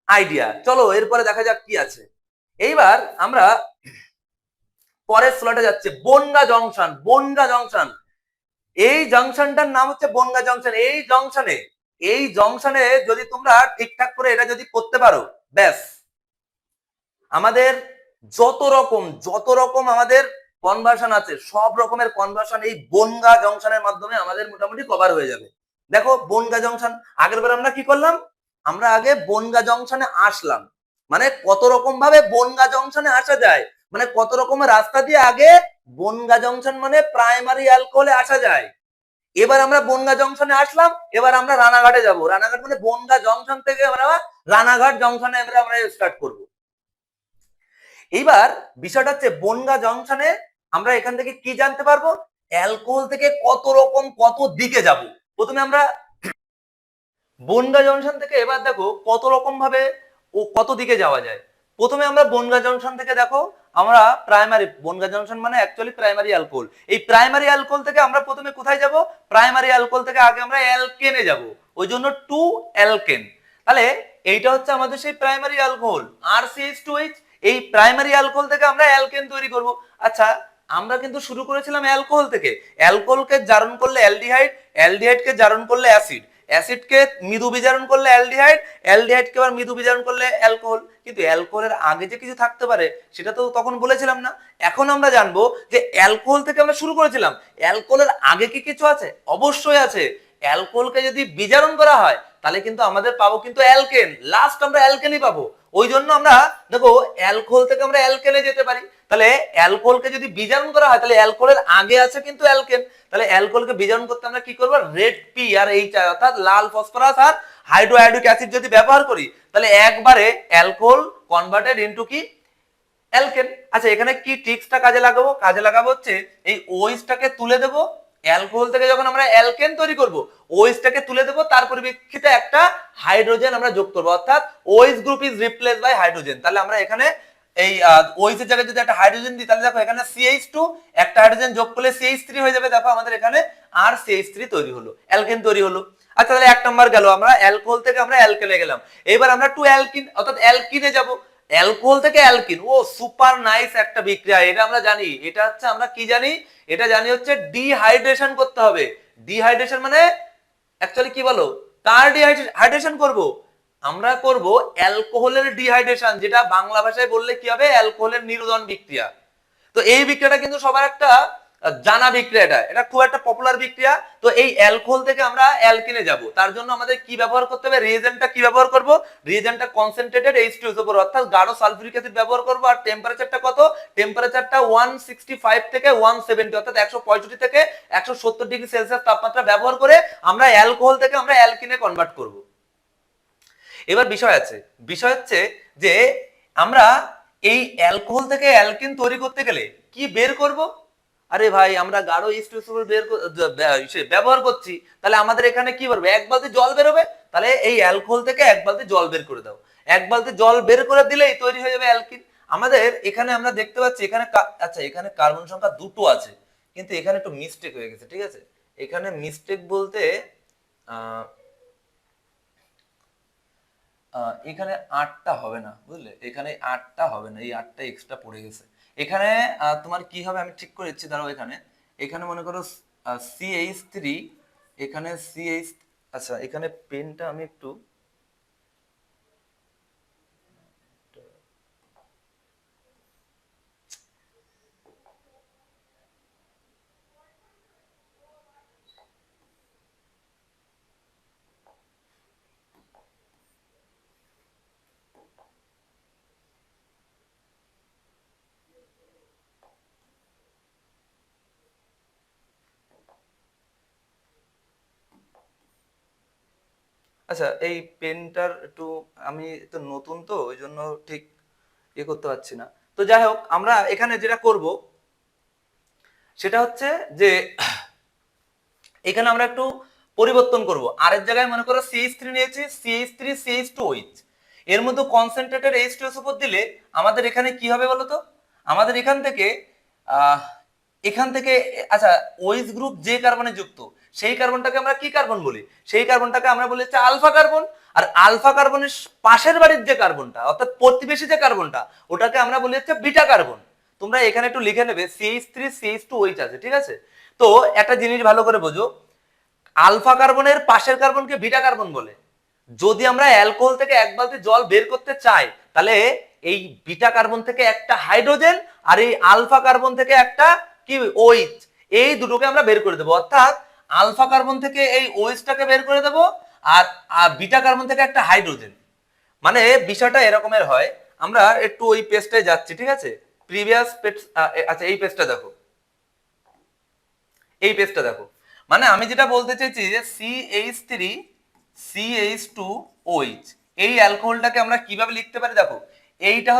আইডিয়া। চলো এরপরে দেখা যাক কি আছে। এইবার আমরা পরের স্লটে যাচ্ছে বনগা জংশন। বনগা জংশন, এই জংশনটার নাম হচ্ছে বনগা জংশন। এই জংশনে যদি তোমরা ঠিকঠাক করে এটা যদি করতে পারো, ব্যাস আমাদের যত রকম আমাদের কনভার্সন আছে, সব রকমের কনভার্সন এই বনগা জংশনের মাধ্যমে আমাদের মোটামুটি কভার হয়ে যাবে। দেখো, বনগা জংশন আগের বার আমরা কি করলাম? আমরা আগে বনগা জংশনে আসলাম, মানে কত রকম ভাবে বনগা জংশনে আসা যায়, মানে কত রকমের রাস্তা দিয়ে আগে বনগা জংশন মানে প্রাইমারি অ্যালকোহলে আসা যায়। এবার আমরা বনগা জংশনে আসলাম, এবার আমরা রানাঘাটে যাব। রানাঘাট মানে বনগা জংশন থেকে আমরা রানাঘাট জংশনে আমরা স্টার্ট করব। এইবার বিষয়টা হচ্ছে বনগা জংশনে আমরা এখান থেকে কি জানতে পারবো? অ্যালকোহল থেকে কত রকম কত দিকে যাব। প্রথমে আমরা বনগা জংশন থেকে এবার দেখো কত রকম ভাবে ও কত দিকে যাওয়া যায়। প্রথমে আমরা বনগা জংশন থেকে দেখো, আমরা প্রাইমারি, বনগা জংশন মানে অ্যাকচুয়ালি প্রাইমারি অ্যালকোহল, এই প্রাইমারি অ্যালকোহল থেকে আমরা প্রথমে কোথায় যাব, প্রাইমারি অ্যালকোহল থেকে আগে আমরা অ্যালকেনে যাব, ওই জন্য টু অ্যালকেন। তাহলে এইটা হচ্ছে আমাদের সেই প্রাইমারি অ্যালকোহল RCH2H। এই প্রাইমারি অ্যালকোহল থেকে আমরা অ্যালকেন তৈরি করব। আচ্ছা, আমরা কিন্তু শুরু করেছিলাম অ্যালকোহল থেকে, অ্যালকোহলকে জারণ করলে অ্যালডিহাইড, অ্যালডিহাইডকে জারণ করলে অ্যাসিড, অ্যাসিডকে মৃদু বিজারণ করলে অ্যালডিহাইড, অ্যালডিহাইডকে আবার মৃদু বিজারণ করলে অ্যালকোহল। কিন্তু অ্যালকোহলের আগে যে কিছু থাকতে পারে সেটা তো তখন বলেছিলাম না। এখন আমরা জানবো যে অ্যালকোহল থেকে আমরা শুরু করেছিলাম, অ্যালকোহলের আগে কি কিছু আছে? অবশ্যই আছে। অ্যালকোহলকে যদি বিজারণ করা হয় তাহলে কিন্তু আমাদের পাবো কিন্তু অ্যালকেন, লাস্ট আমরা অ্যালকেনই পাবো। ওই জন্য আমরা দেখো অ্যালকোহল থেকে আমরা অ্যালকেনে যেতে পারি। তাহলে অ্যালকোহলকে যদি বিজারণ করা হয় তাহলে অ্যালকোহলের আগে আছে কিন্তু অ্যালকেন। তাহলে অ্যালকোহলকে বিজারণ করতে আমরা কি করব, রেড পি আর এইচ অর্থাৎ লাল ফসফরাস আর হাইড্রোআয়োডিক অ্যাসিড যদি ব্যবহার করি তাহলে একবারে অ্যালকোহল কনভার্টেড ইনটু কি, অ্যালকেন। আচ্ছা, এখানে কি ট্রিক্সটা কাজে লাগাবো? কাজে লাগাবো হচ্ছে এই ওইচটাকে তুলে দেব, অ্যালকোহল থেকে যখন আমরা অ্যালকেন তৈরি করব ওইচটাকে তুলে দেব, তার পরিপ্রেক্ষিতে একটা হাইড্রোজেন আমরা যোগ করব, অর্থাৎ OH group is replaced by hydrogen. তাহলে আমরা এখানে এই ওইচ এর জায়গায় যদি একটা হাইড্রোজেন দিই তাহলে দেখো এখানে CH2, একটা হাইড্রোজেন যোগ করলে CH3 হয়ে যাবে। দেখো আমাদের এখানে আর CH3 তৈরি হলো, অ্যালকেন তৈরি হলো। আচ্ছা, তাহলে এক নাম্বার গেল, আমরা অ্যালকোহল থেকে আমরা অ্যালকেনে গেলাম। এবার আমরা টু অ্যালকিন অর্থাৎ অ্যালকিনে যাব। অ্যালকোহল থেকে অ্যালকিন, ও সুপার নাইস একটা বিক্রিয়া, এটা আমরা জানি। এটা হচ্ছে আমরা কি জানি, এটা জানি হচ্ছে ডিহাইড্রেশন করতে হবে। ডিহাইড্রেশন মানে অ্যাকচুয়ালি কি বলো, কার ডিহাইড্রেশন করব? আমরা করব অ্যালকোহলের ডিহাইড্রেশন, যেটা বাংলা ভাষায় বললে কি হবে, অ্যালকোহলের নিরোধন বিক্রিয়া। তো এই বিক্রিয়াটা কিন্তু সবার একটা জানা বিক্রিয়া, এটা খুব একটা পপুলার বিক্রিয়া। তো এই অ্যালকোহল থেকে আমরা অ্যালকিনে যাব, তার জন্য আমাদের কি ব্যবহার করতে হবে, রিএজেন্টটা কি ব্যবহার করব, রিএজেন্টটা কনসেন্ট্রেটেড H2SO4 উপর অর্থাৎ গাঢ় সালফিউরিক অ্যাসিড ব্যবহার করব। আর টেম্পারেচারটা কত, টেম্পারেচারটা 165 থেকে 170 অর্থাৎ 165 থেকে 170 ডিগ্রি সেলসিয়াস তাপমাত্রা ব্যবহার করে আমরা অ্যালকোহল থেকে আমরা অ্যালকিনে কনভার্ট করব। এবার বিষয় আছে, বিষয় হচ্ছে যে আমরা এই অ্যালকোহল থেকে অ্যালকিন তৈরি করতে গেলে কি বের করব? আরে ভাই, আমরা গাঢ় H2SO4 ব্যবহার করছি, তাহলে আমাদের এখানে কি বেরোবে, এক বালতি জল বেরোবে। তাহলে এই অ্যালকোহল থেকে এক বালতি জল বের করে দাও, এক বালতি জল বের করে দিলেই তৈরি হয়ে যাবে অ্যালকিন। আমাদের এখানে আমরা দেখতে পাচ্ছি এখানে আচ্ছা, এখানে কার্বন সংখ্যা দুটো আছে, কিন্তু এখানে একটু মিস্টেক হয়ে গেছে। ঠিক আছে, এখানে মিস্টেক বলতে এখানে 8টা হবে না, বুঝলে, এখানে 8টা হবে না, এই 8টা এক্সট্রা পড়ে গেছে। এখানে তোমার কি হবে আমি ঠিক করে দিচ্ছি, দাঁড়াও। এখানে এখানে মনে করো CH3, এখানে CH, আচ্ছা এখানে পেনটা আমি একটু আচ্ছা, এই পেনটার একটু আমি তো নতুন, তো ওই জন্য ঠিক করতে পারছি না। তো যাই হোক, আমরা এখানে যেটা করব সেটা হচ্ছে যে এখানে আমরা একটু পরিবর্তন করব। আর এর জায়গায় মনে করো CH3 নিয়েছি, CH3 CH2OH, এর মধ্যে কনসেন্ট্রেটেড H2SO4 দিলে আমাদের এখানে কি হবে বলতো, আমাদের এখান থেকে এখান থেকে আচ্ছা, OH গ্রুপ যে কার্বনে যুক্ত সেই কার্বনটাকে আমরা কি কার্বন বলি, সেই কার্বনটাকে আমরা বলি হচ্ছে আলফা কার্বন। আর আলফা কার্বনের পাশের বাড়ির যে কার্বনটা অর্থাৎ প্রতিবেশী যে কার্বনটা ওটাকে আমরা বলি হচ্ছে বিটা কার্বন। তোমরা এখানে একটু লিখে নেবে CH3 CH2OH আছে, ঠিক আছে। তো একটা জিনিস ভালো করে বোঝো, আলফা কার্বনের পাশের কার্বনকে বিটা কার্বন বলে। যদি আমরা অ্যালকোহল থেকে এক বালতি জল বের করতে চাই তাহলে এই বিটা কার্বন থেকে একটা হাইড্রোজেন আর এই আলফা কার্বন থেকে একটা কি OH, এই দুটোকে আমরা বের করে দেবো। অর্থাৎ আলফা কার্বন থেকে এই OH-টাকে বের করে দেবো আর বিটা কার্বন থেকে একটা হাইড্রোজেন। মানে বিষয়টা এরকমের হয়। আমরা একটু ওই পেজটায় যাচ্ছি, ঠিক আছে, প্রিভিয়াস পেজ। আচ্ছা, এই পেজটা দেখো, এই পেজটা দেখো। মানে আমি যেটা বলতে চাইছি যে CH3 CH2OH এই অ্যালকোহলটাকে আমরা কিভাবে লিখতে পারি, দেখো এইটা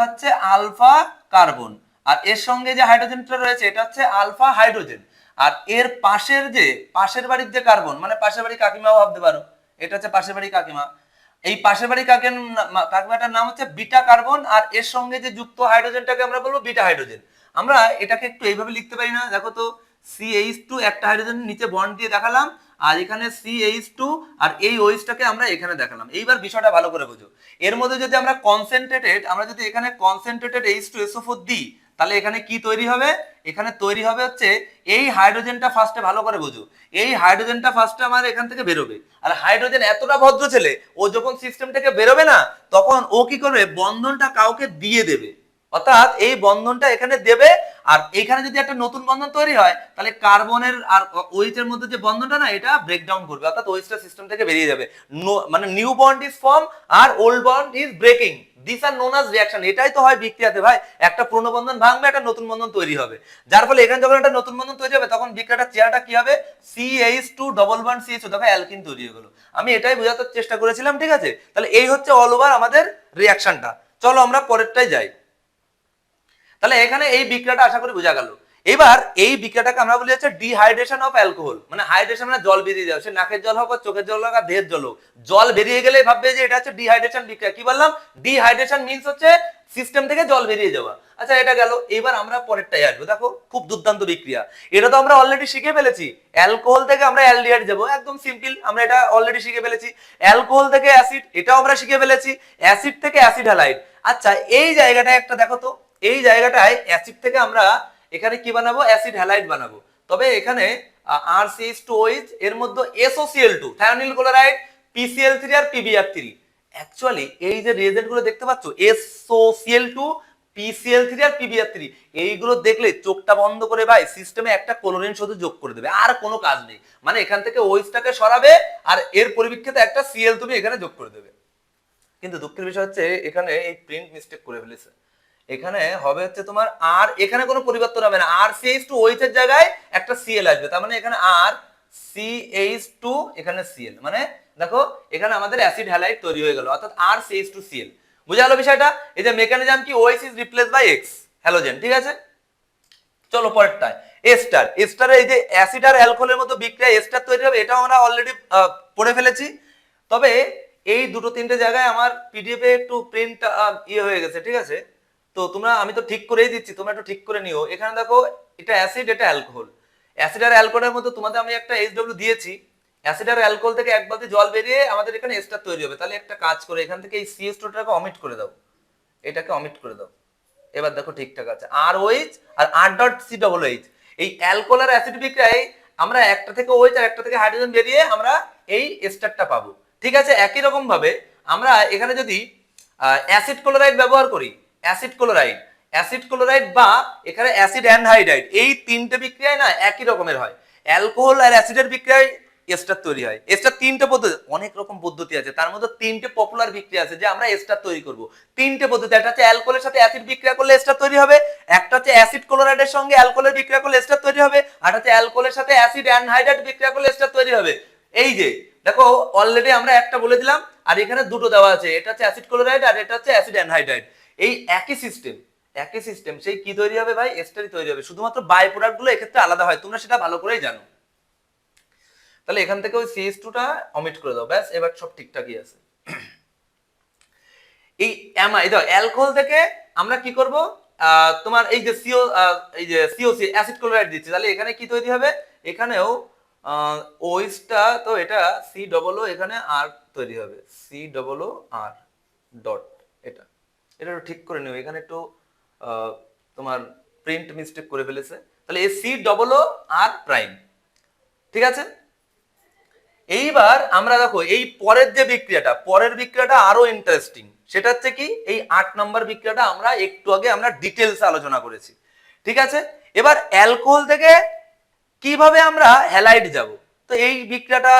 হচ্ছে আলফা কার্বন, আর এর সঙ্গে যে হাইড্রোজেনটা রয়েছে এটা হচ্ছে আলফা হাইড্রোজেন। আর এর পাশের বাড়ির যে কার্বন, মানে পাশের বাড়ি কাকিমাও ভাবতে পারো, এটা হচ্ছে পাশের বাড়ি কাকিমা। এই পাশের বাড়ি কার্বনটার নাম হচ্ছে বিটা কার্বন, আর এর সঙ্গে যে যুক্ত হাইড্রোজেনটাকে আমরা বলবো বিটা হাইড্রোজেন। আমরা এটাকে একটু এইভাবে লিখতে পারি না, দেখো তো CH2 একটা হাইড্রোজেন নিচে বন্ড দিয়ে দেখালাম, আর এখানে CH2 আর এই OH-টাকে আমরা এখানে দেখালাম। এইবার বিষয়টা ভালো করে বুঝো, এর মধ্যে যদি আমরা যদি এখানে কনসেন্ট্রেটেড H2SO4 দিই, তাহলে এখানে কি তৈরি হবে? এখানে তৈরি হবে হচ্ছে এই হাইড্রোজেনটা ফার্স্টে ভালো করে বুঝো, এই হাইড্রোজেনটা ফার্স্টে আমার এখান থেকে বেরোবে, আর হাইড্রোজেন এতটা ভদ্র ছেলে, ও যখন সিস্টেম থেকে বেরোবে না, তখন ও কি করবে? বন্ধনটা কাউকে দিয়ে দেবে, অর্থাৎ এই বন্ধনটা এখানে দেবে, আর এখানে যদি একটা নতুন বন্ধন তৈরি হয়, তাহলে কার্বনের আর OH এর মধ্যে যে বন্ধনটা না, এটা ব্রেকডাউন করবে, অর্থাৎ OH-টা সিস্টেম থেকে বেরিয়ে যাবে, মানে নিউ বন্ড ইজ ফর্ম আর old bond is breaking, this are known as reaction. এটাই তো হয় বিক্রিয়াতে ভাই, একটা পুরনো বন্ধন ভাঙবে, একটা নতুন বন্ধন তৈরি হবে, যার ফলে এখানে যখন একটা নতুন বন্ধন তৈরি হবে, তখন বিক্রিয়াটার চেহারাটা কি হবে? CH2 ডবল বন্ড CH2, দেখো অ্যালকিন তৈরি হয়ে গেল। আমি এটাই বোঝাতে চেষ্টা করেছিলাম, ঠিক আছে? তাহলে এই হচ্ছে অল ওভার আমাদের রিঅ্যাকশনটা। চলো আমরা পরেরটাই যাই। তাহলে এখানে এই বিক্রিয়াটা আশা করি বোঝা গেল। এবার এই বিক্রিয়াটাকে আমরা বলি হচ্ছে ডিহাইড্রেশন অফ অ্যালকোহল, মানে হাইড্রেশন মানে জল বেরিয়ে যাওয়া, সে নাকের জল হোক, চোখের জল হোক, আর দেহের জল হোক, জল বেরিয়ে গেলে ভাববে যে এটা হচ্ছে ডিহাইড্রেশন বিক্রিয়া। কি বললাম? ডিহাইড্রেশন মিন্স হচ্ছে সিস্টেম থেকে জল বেরিয়ে যাওয়া। আচ্ছা, এটা গেল। এবার আমরা পরেরটাই আসবো। দেখো খুব দুর্দান্ত বিক্রিয়া, এটা তো আমরা অলরেডি শিখে ফেলেছি। অ্যালকোহল থেকে আমরা অ্যালডিহাইড যাবো, একদম সিম্পল, আমরা এটা অলরেডি শিখে ফেলেছি। অ্যালকোহল থেকে অ্যাসিড, এটাও আমরা শিখে ফেলেছি। অ্যাসিড থেকে অ্যাসিড হ্যালাইড। আচ্ছা, এই জায়গাটায় একটা দেখো তো, এই জায়গাটায় অ্যাসিড থেকে আমরা এখানে কি বানাবো? অ্যাসিড হ্যালাইড বানাবো। তবে এখানে RCH2OH, এর মধ্যে SOCl2 থায়োনিল ক্লোরাইড, PCl3 আর PbR3। অ্যাকচুয়ালি এই যে রিয়েজেন্ট গুলো দেখতে পাচ্ছ, SOCl2, PCl3 আর PbR3, এইগুলো দেখলে চোখটা বন্ধ করে ভাই সিস্টেমে একটা ক্লোরিন শুধু যোগ করে দেবে, আর কোনো কাজ নেই। মানে এখান থেকে OH-টাকে সরাবে, আর এর পরিপ্রেক্ষিতে একটা Cl তুমি এখানে যোগ করে দেবে। কিন্তু দুঃখের বিষয় হচ্ছে এখানে এই প্রিন্ট মিস্টেক করে ফেলেছে। এখানে হবে হচ্ছে তোমার আর, এখানে কোনো পরিবর্তন হবে না, RCH2OH এর জায়গায় একটা Cl আসবে, তার মানে এখানে RCH2, এখানে Cl, মানে দেখো এখানে আমাদের অ্যাসিড হ্যালাইড তৈরি হয়ে গেল, অর্থাৎ RCH2Cl। বুঝা গেল বিষয়টা? এই যে মেকানিজম কি, OH is replaced by X halogen, ঠিক আছে? চলো পরেরটায় এস্টার। এস্টারে এই যে অ্যাসিড আর অ্যালকোহলের মতো বিক্রিয়া এস্টার তৈরি হবে, এটাও আমরা অলরেডি পড়ে ফেলেছি। তবে এই দুটো তিনটে জায়গায় আমার পিডিএফ এ একটু প্রিন্ট হয়ে গেছে, ঠিক আছে? তো তোমরা, আমি তো ঠিক করেই দিচ্ছি, তোমরা একটু ঠিক করে নিও। এখানে দেখো এটা অ্যাসিড, এটা অ্যালকোহল। অ্যাসিড আর অ্যালকোহলের মধ্যে তোমাদের আমি একটা HW দিয়েছি। অ্যাসিড আর অ্যালকোহল থেকে এক বালতি জল বেরিয়ে আমাদের এখানে এস্টার তৈরি হবে। তাহলে একটা কাজ করে এখান থেকে এই CH2টাকে অমিট করে দাও, এটাকে অমিট করে দাও। এবার দেখো ঠিকঠাক আছে, ROH আর R.COOH। এই অ্যালকোহল আর অ্যাসিড বিক্রিয়ায় আমরা একটা থেকে OH আর একটা থেকে হাইড্রোজেন বেরিয়ে আমরা এই এস্টারটা পাবো, ঠিক আছে? একই রকম ভাবে আমরা এখানে যদি অ্যাসিড ক্লোরাইড ব্যবহার করি, অ্যাসিড ক্লোরাইড বা এখানে অ্যাসিড অ্যানহাইড্রাইড, এই তিনটে বিক্রিয়ায় না একই রকমের হয়। অ্যালকোহল আর অ্যাসিডের বিক্রিয়ায় এস্টার তৈরি হয়। এস্টার তিনটে পদ্ধতি, অনেক রকম পদ্ধতি আছে, তার মধ্যে তিনটে পপুলার বিক্রিয়া আছে যে আমরা এস্টার তৈরি করব। তিনটে পদ্ধতি, একটা হচ্ছে অ্যালকোহলের সাথে অ্যাসিড বিক্রিয়া করলে এস্টার তৈরি হবে, একটা হচ্ছে অ্যাসিড ক্লোরাইডের সঙ্গে অ্যালকোহলের বিক্রিয়া করলে এস্টার তৈরি হবে, আর হচ্ছে অ্যালকোহলের সাথে অ্যাসিড অ্যানহাইড্রাইড বিক্রিয়া করলে এস্টার তৈরি হবে। এই যে দেখো অলরেডি আমরা একটা বলে দিলাম, আর এখানে দুটো দেওয়া আছে, এটা হচ্ছে অ্যাসিড ক্লোরাইড আর এটা হচ্ছে অ্যাসিড অ্যানহাইড্রাইড। এই একই সিস্টেম, সেই কি তৈরি হবে ভাই? এস্টারই তৈরি হবে, শুধুমাত্র বাই প্রোডাক্ট গুলো এক্ষেত্রে আলাদা হয়, তোমরা সেটা ভালো করেই জানো। তাহলে এখান থেকে ওই CH2টা অমিট করে দাও, ব্যাস এবার সব ঠিকঠাকই আছে। এই অ্যালকোহল থেকে আমরা কি করব? তোমার এই যে COC অ্যাসিড ক্লোরাইড দিচ্ছি, তাহলে এখানে কি তৈরি হবে? এখানেও OH-টা, তো এটা COO, এখানে R তৈরি হবে, COO R ডট। এটা ঠিক করে নিও, এখানে একটু তোমার প্রিন্ট মিস্টেক করে ফেলেছে। তাহলে এই COO R প্রাইম, ঠিক আছে? এইবার আমরা দেখো এই পরের যে পরের বিক্রিয়াটা আরো ইন্টারেস্টিং। সেটা হচ্ছে কি, এই 8 নম্বর বিক্রিয়াটা আমরা একটু আগে আমরা ডিটেলস আলোচনা করেছি, ঠিক আছে? এবার অ্যালকোহল থেকে কিভাবে আমরা হ্যালাইড যাব, তো এই বিক্রিয়াটা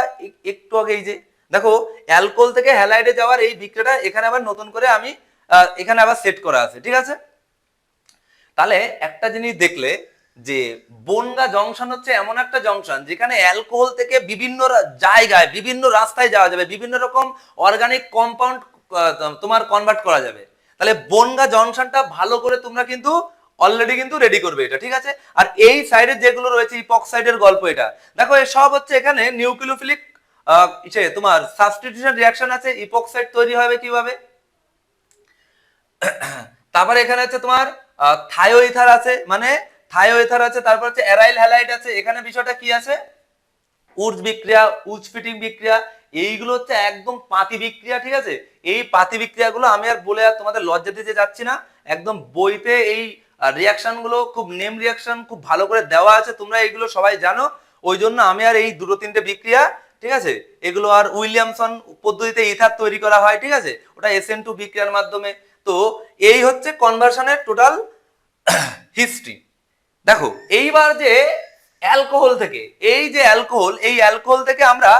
একটু আগে এই যে দেখো অ্যালকোহল থেকে হ্যালাইডে যাওয়ার এই বিক্রিয়াটা এখানে আবার নতুন করে আমি এখানে আবার সেট করা আছে, ঠিক আছে? তাহলে একটা জিনিস দেখলে যে বনগা জংশন হচ্ছে এমন একটা জংশন যেখানে অ্যালকোহল থেকে বিভিন্ন জায়গায়, বিভিন্ন রাস্তায় যাওয়া যাবে, বিভিন্ন রকম অর্গানিক কম্পাউন্ড তোমার কনভার্ট করা যাবে। তাহলে বনগা জংশনটা ভালো করে তোমরা কিন্তু অলরেডি কিন্তু রেডি করবে এটা, ঠিক আছে? আর এই সাইডে যেগুলো রয়েছে ইপক্সাইডের গল্প, এটা দেখো সব হচ্ছে এখানে নিউক্লিওফিলিক তোমার সাবস্টিটিউশন রিঅ্যাকশন আছে, ইপক্সাইড তৈরি হবে কিভাবে। তারপরে এখানে হচ্ছে তোমার থায়োইথার আছে, মানে থায়োইথার আছে, তারপর হচ্ছে অ্যারাইল হ্যালাইড আছে। এখানে বিষয়টা কি আছে, উডস বিক্রিয়া, উডস ফিটিং বিক্রিয়া, এইগুলো হচ্ছে একদম পাতি বিক্রিয়া, ঠিক আছে। এই পাতি বিক্রিয়াগুলো আমি আর বলে আর তোমাদের লজ্জা দিতে যাচ্ছি না, একদম বইতে এই রিয়াকশন গুলো খুব নেম রিয়াকশন খুব ভালো করে দেওয়া আছে, তোমরা এগুলো সবাই জানো। ওই জন্য আমি আর এই দুটো তিনটে বিক্রিয়া, ঠিক আছে, এগুলো আর উইলিয়ামসন পদ্ধতিতে ইথার তৈরি করা হয়, ঠিক আছে, ওটা SN2 বিক্রিয়ার মাধ্যমে। তো এই হচ্ছে কনভার্সনের টোটাল হিস্ট্রি। দেখো এইবার যে অ্যালকোহল থেকে, এই যে অ্যালকোহল, এই অ্যালকোহল থেকে আমরা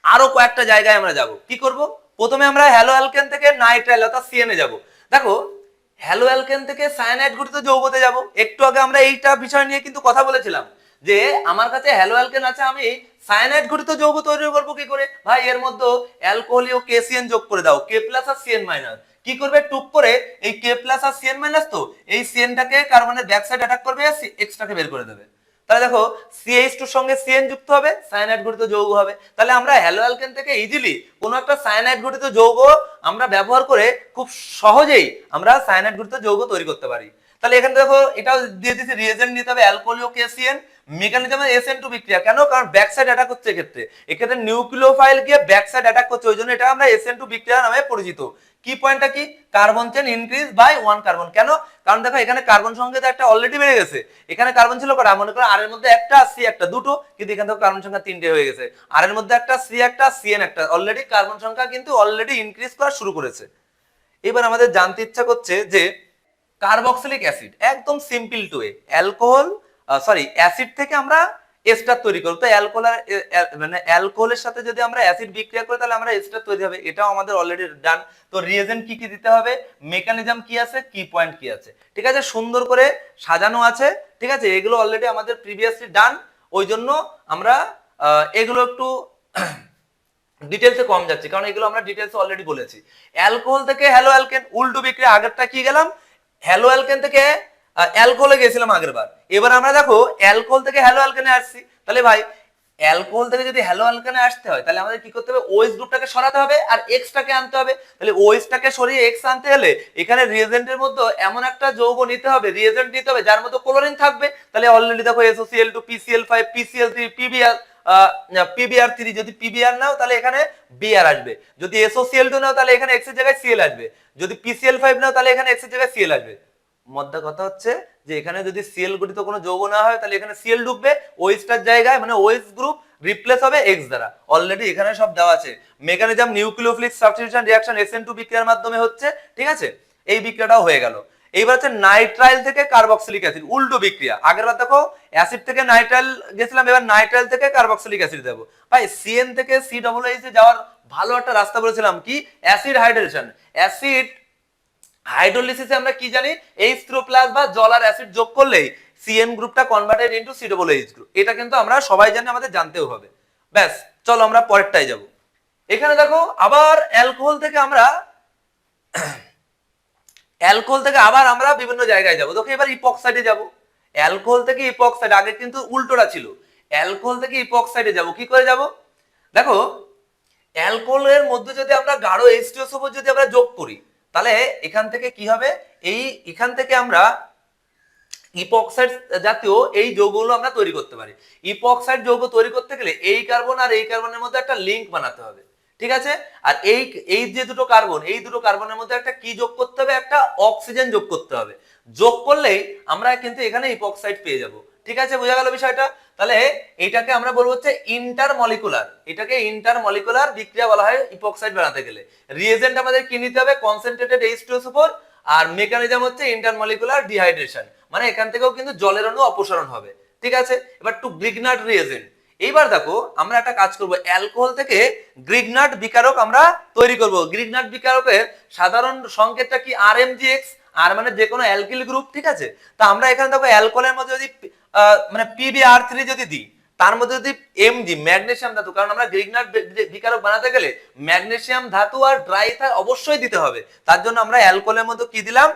আরো কয়েকটা জায়গায় আমরা যাব। কি করব, প্রথমে আমরা হ্যালো অ্যালকেন থেকে নাইট্রাইল অর্থাৎ সিএন এ যাব। দেখো হ্যালো অ্যালকেন থেকে সায়ানাইড ঘটিত যৌগতে যাব। একটু আগে আমরা এইটা বিষয় নিয়ে কিন্তু কথা বলেছিলাম যে আমার কাছে হ্যালো অ্যালকেন আছে, আমি সায়ানাইড ঘটিত যৌগ তৈরি করব কি করে, ভাই এর মধ্যে অ্যালকোহলীয় KCN যোগ করে দাও, K+ আর CN-। কি করবে, টুক করে এই K+ আর CN- তো এই CN-টাকে কার্বনের ব্যাক সাইড অ্যাটাক করবে, এক্সট্রাকে বের করে দেবে। তাহলে দেখো CH2 এর সঙ্গে CN যুক্ত হবে, সায়ানাইড ঘটিত যৌগ হবে। তাহলে আমরা হ্যালো অ্যালকেন থেকে ইজিলি কোনো একটা সায়ানাইড ঘটিত যৌগ আমরা ব্যবহার করে খুব সহজেই আমরা সায়ানাইড ঘটিত যৌগ তৈরি করতে পারি। তাহলে এখানে দেখো এটাও দিয়ে দিয়েছি, রিএজেন্ট নিতে হবে অ্যালকোহলীয় KCN, মেকানিজম SN2 বিক্রিয়া। কেন, কারণ ব্যাক সাইড অ্যাটাক হচ্ছে এক্ষেত্রে নিউক্লিওফাইল গিয়ে ব্যাক সাইড অ্যাটাক করছে, ওই জন্য এটা আমরা SN2 বিক্রিয়া নামে পরিচিত। কি পয়েন্টটা কি, carbon chain increase by 1 carbon. কেন, কারণ দেখো এখানে কার্বন সংখ্যা একটা অলরেডি বেড়ে গেছে, এখানে কার্বন ছিল কটা, মনে করো আর এর মধ্যে একটা, সি একটা, দুটো, কিন্তু এখান থেকে কার্বন সংখ্যা 3টে হয়ে গেছে। আর এর মধ্যে একটা, সি একটা, CN একটা, অলরেডি কার্বন সংখ্যা কিন্তু অলরেডি ইনক্রিজ করা শুরু করেছে। এবার আমাদের জানতে ইচ্ছা করছে যে কার্বক্সিলিক অ্যাসিড, একদম simple to A, alcohol acid থেকে আমরা এস্টার তৈরি করব। তো অ্যালকোহল মানে অ্যালকোহলের সাথে যদি আমরা অ্যাসিড বিক্রিয়া করি তাহলে আমরা এস্টার তৈরি হবে, এটাও আমাদের অলরেডি ডান। তো রিএজেন্ট কি কি দিতে হবে, মেকানিজম কি আছে, কি পয়েন্ট কি আছে, ঠিক আছে, সুন্দর করে সাজানো আছে, ঠিক আছে, এগুলো অলরেডি আমাদের প্রিভিয়াসলি ডান। ওই জন্য আমরা এগুলো একটু ডিটেলসে কম যাচ্ছে, কারণ এগুলো আমরা ডিটেলসে অলরেডি বলেছি। অ্যালকোহল থেকে হ্যালো অ্যালকেন, উল্টো বিক্রিয়া, আগেরটা কি গেলাম, হ্যালো অ্যালকেন থেকে অ্যালকোহলে গেছিলাম আগের বার। এবার আমরা দেখো অ্যালকোহল থেকে হ্যালো অ্যালকেনে আসছি। তাহলে ভাই অ্যালকোহল থেকে যদি হ্যালো অ্যালকেনে আসতে হয় তাহলে আমাদের কি করতে হবে, OH গ্রুপটাকে সরাতে হবে আর Xটাকে আনতে হবে। তাহলে OH-টাকে সরিয়ে X আনতে হলে এখানে রিএজেন্টের মধ্যে এমন একটা যৌগ নিতে হবে, রিএজেন্ট নিতে হবে যার মধ্যে ক্লোরিন থাকবে। তাহলে অলরেডি দেখো SOCl2, PCl5, PCl3, PBr3, যদি PBr নাও তাহলে এখানে Br আসবে, যদি SOCl2 নাও তাহলে এখানে X এর জায়গায় Cl আসবে, যদি PCl5 নাও তাহলে এখানে X এর জায়গায় Cl আসবে। মধ্যে কথা হচ্ছে যে এখানে যদি Cl গঠিত কোনো যৌগ না হয় তাহলে এখানে Cl ঢুকবে, OH-টার জায়গায় মানে OH গ্রুপ রিপ্লেস হবে X দ্বারা, অলরেডি এখানে সব দেওয়া আছে। Mechanism nucleophilic substitution reaction SN2 বিক্রিয়ার মাধ্যমে হচ্ছে, ঠিক আছে, এই বিক্রিয়াটাও হয়ে গেল। এইবার হচ্ছে নাইট্রাইল থেকে কার্বক্সিলিক অ্যাসিড, উল্টো বিক্রিয়া। আগের বার দেখো অ্যাসিড থেকে নাইট্রাইল গেছিলাম, এবার নাইট্রাইল থেকে কার্বক্সিলিক অ্যাসিড দেবো। ভাই CN থেকে COOH এ যাওয়ার ভালো একটা রাস্তা বলেছিলাম, কি, অ্যাসিড হাইড্রেশন। অ্যাসিড হাইড্রোলিসিসে আমরা কি জানি, H3+ বা জল আর অ্যাসিড যোগ করলেই CN গ্রুপটা কনভার্টেড ইনটু COOH গ্রুপ, এটা কিন্তু আমরা সবাই জানি, আমাদের জানতেও হবে। ব্যাস, চলো আমরা পরেরটাই যাব। এখানে দেখো আবার অ্যালকোহল থেকে আবার আমরা বিভিন্ন জায়গায় যাব। দেখো এবার ইপক্সাইডে যাব। অ্যালকোহল থেকে ইপক্সাইড, আগে কিন্তু উল্টোটা ছিল, অ্যালকোহল থেকে ইপক্সাইডে যাব। কি করে যাব, দেখো অ্যালকোহলের মধ্যে যদি আমরা গাঢ় H2SO4 যদি আমরা যোগ করি তাহলে এখান থেকে কি হবে, এখান থেকে আমরা ইপক্সাইড জাতীয় এই যৌগগুলো আমরা তৈরি করতে পারি। ইপক্সাইড যৌগ তৈরি করতে গেলে এই কার্বন আর এই কার্বনের মধ্যে একটা লিংক বানাতে হবে, ঠিক আছে। আর এই যে দুটো কার্বন, এই দুটো কার্বনের মধ্যে একটা কি যোগ করতে হবে, একটা অক্সিজেন যোগ করতে হবে। যোগ করলেই আমরা কিন্তু এখানে ইপক্সাইড পেয়ে যাব, ঠিক আছে, বোঝা গেল বিষয়টা। তাহলে এটাকে আমরা বলবো হচ্ছে ইন্টারমলিকুলার, এটাকে ইন্টারমলিকুলার বিক্রিয়া বলা হয় ইপক্সাইড বানাতে গেলে। রিএজেন্ট আমাদের কি নিতে হবে, কনসেন্ট্রেটেড H2SO4, আর মেকানিজম হচ্ছে ইন্টারমলিকুলার ডিহাইড্রেশন, মানে এখান থেকেও কিন্তু জলের অণু অপসারণ হবে, ঠিক আছে। এবার টু গ্রিগনাট রিএজেন্ট, এইবার দেখো আমরা একটা কাজ করব, অ্যালকোহল থেকে গ্রিগনাট বিকারক আমরা তৈরি করব। গ্রিগনাট বিকারকের সাধারণ সংকেতটা কি, RMGX, আর মানে যে কোনো অ্যালকিল গ্রুপ, ঠিক আছে। তা আমরা এখানে দেখো অ্যালকোহলের মধ্যে যদি মানে PbR3 যদি দিই, তার মধ্যে যদি Mg ম্যাগনেসিয়াম ধাতু, কারণ আমরা গ্রিগনাট বিকারক বানাতে গেলে ম্যাগনেসিয়াম ধাতু আর ড্রাই ইথার অবশ্যই দিতে হবে, তার জন্য আমরা অ্যালকোহলের মধ্যে কি দিলাম,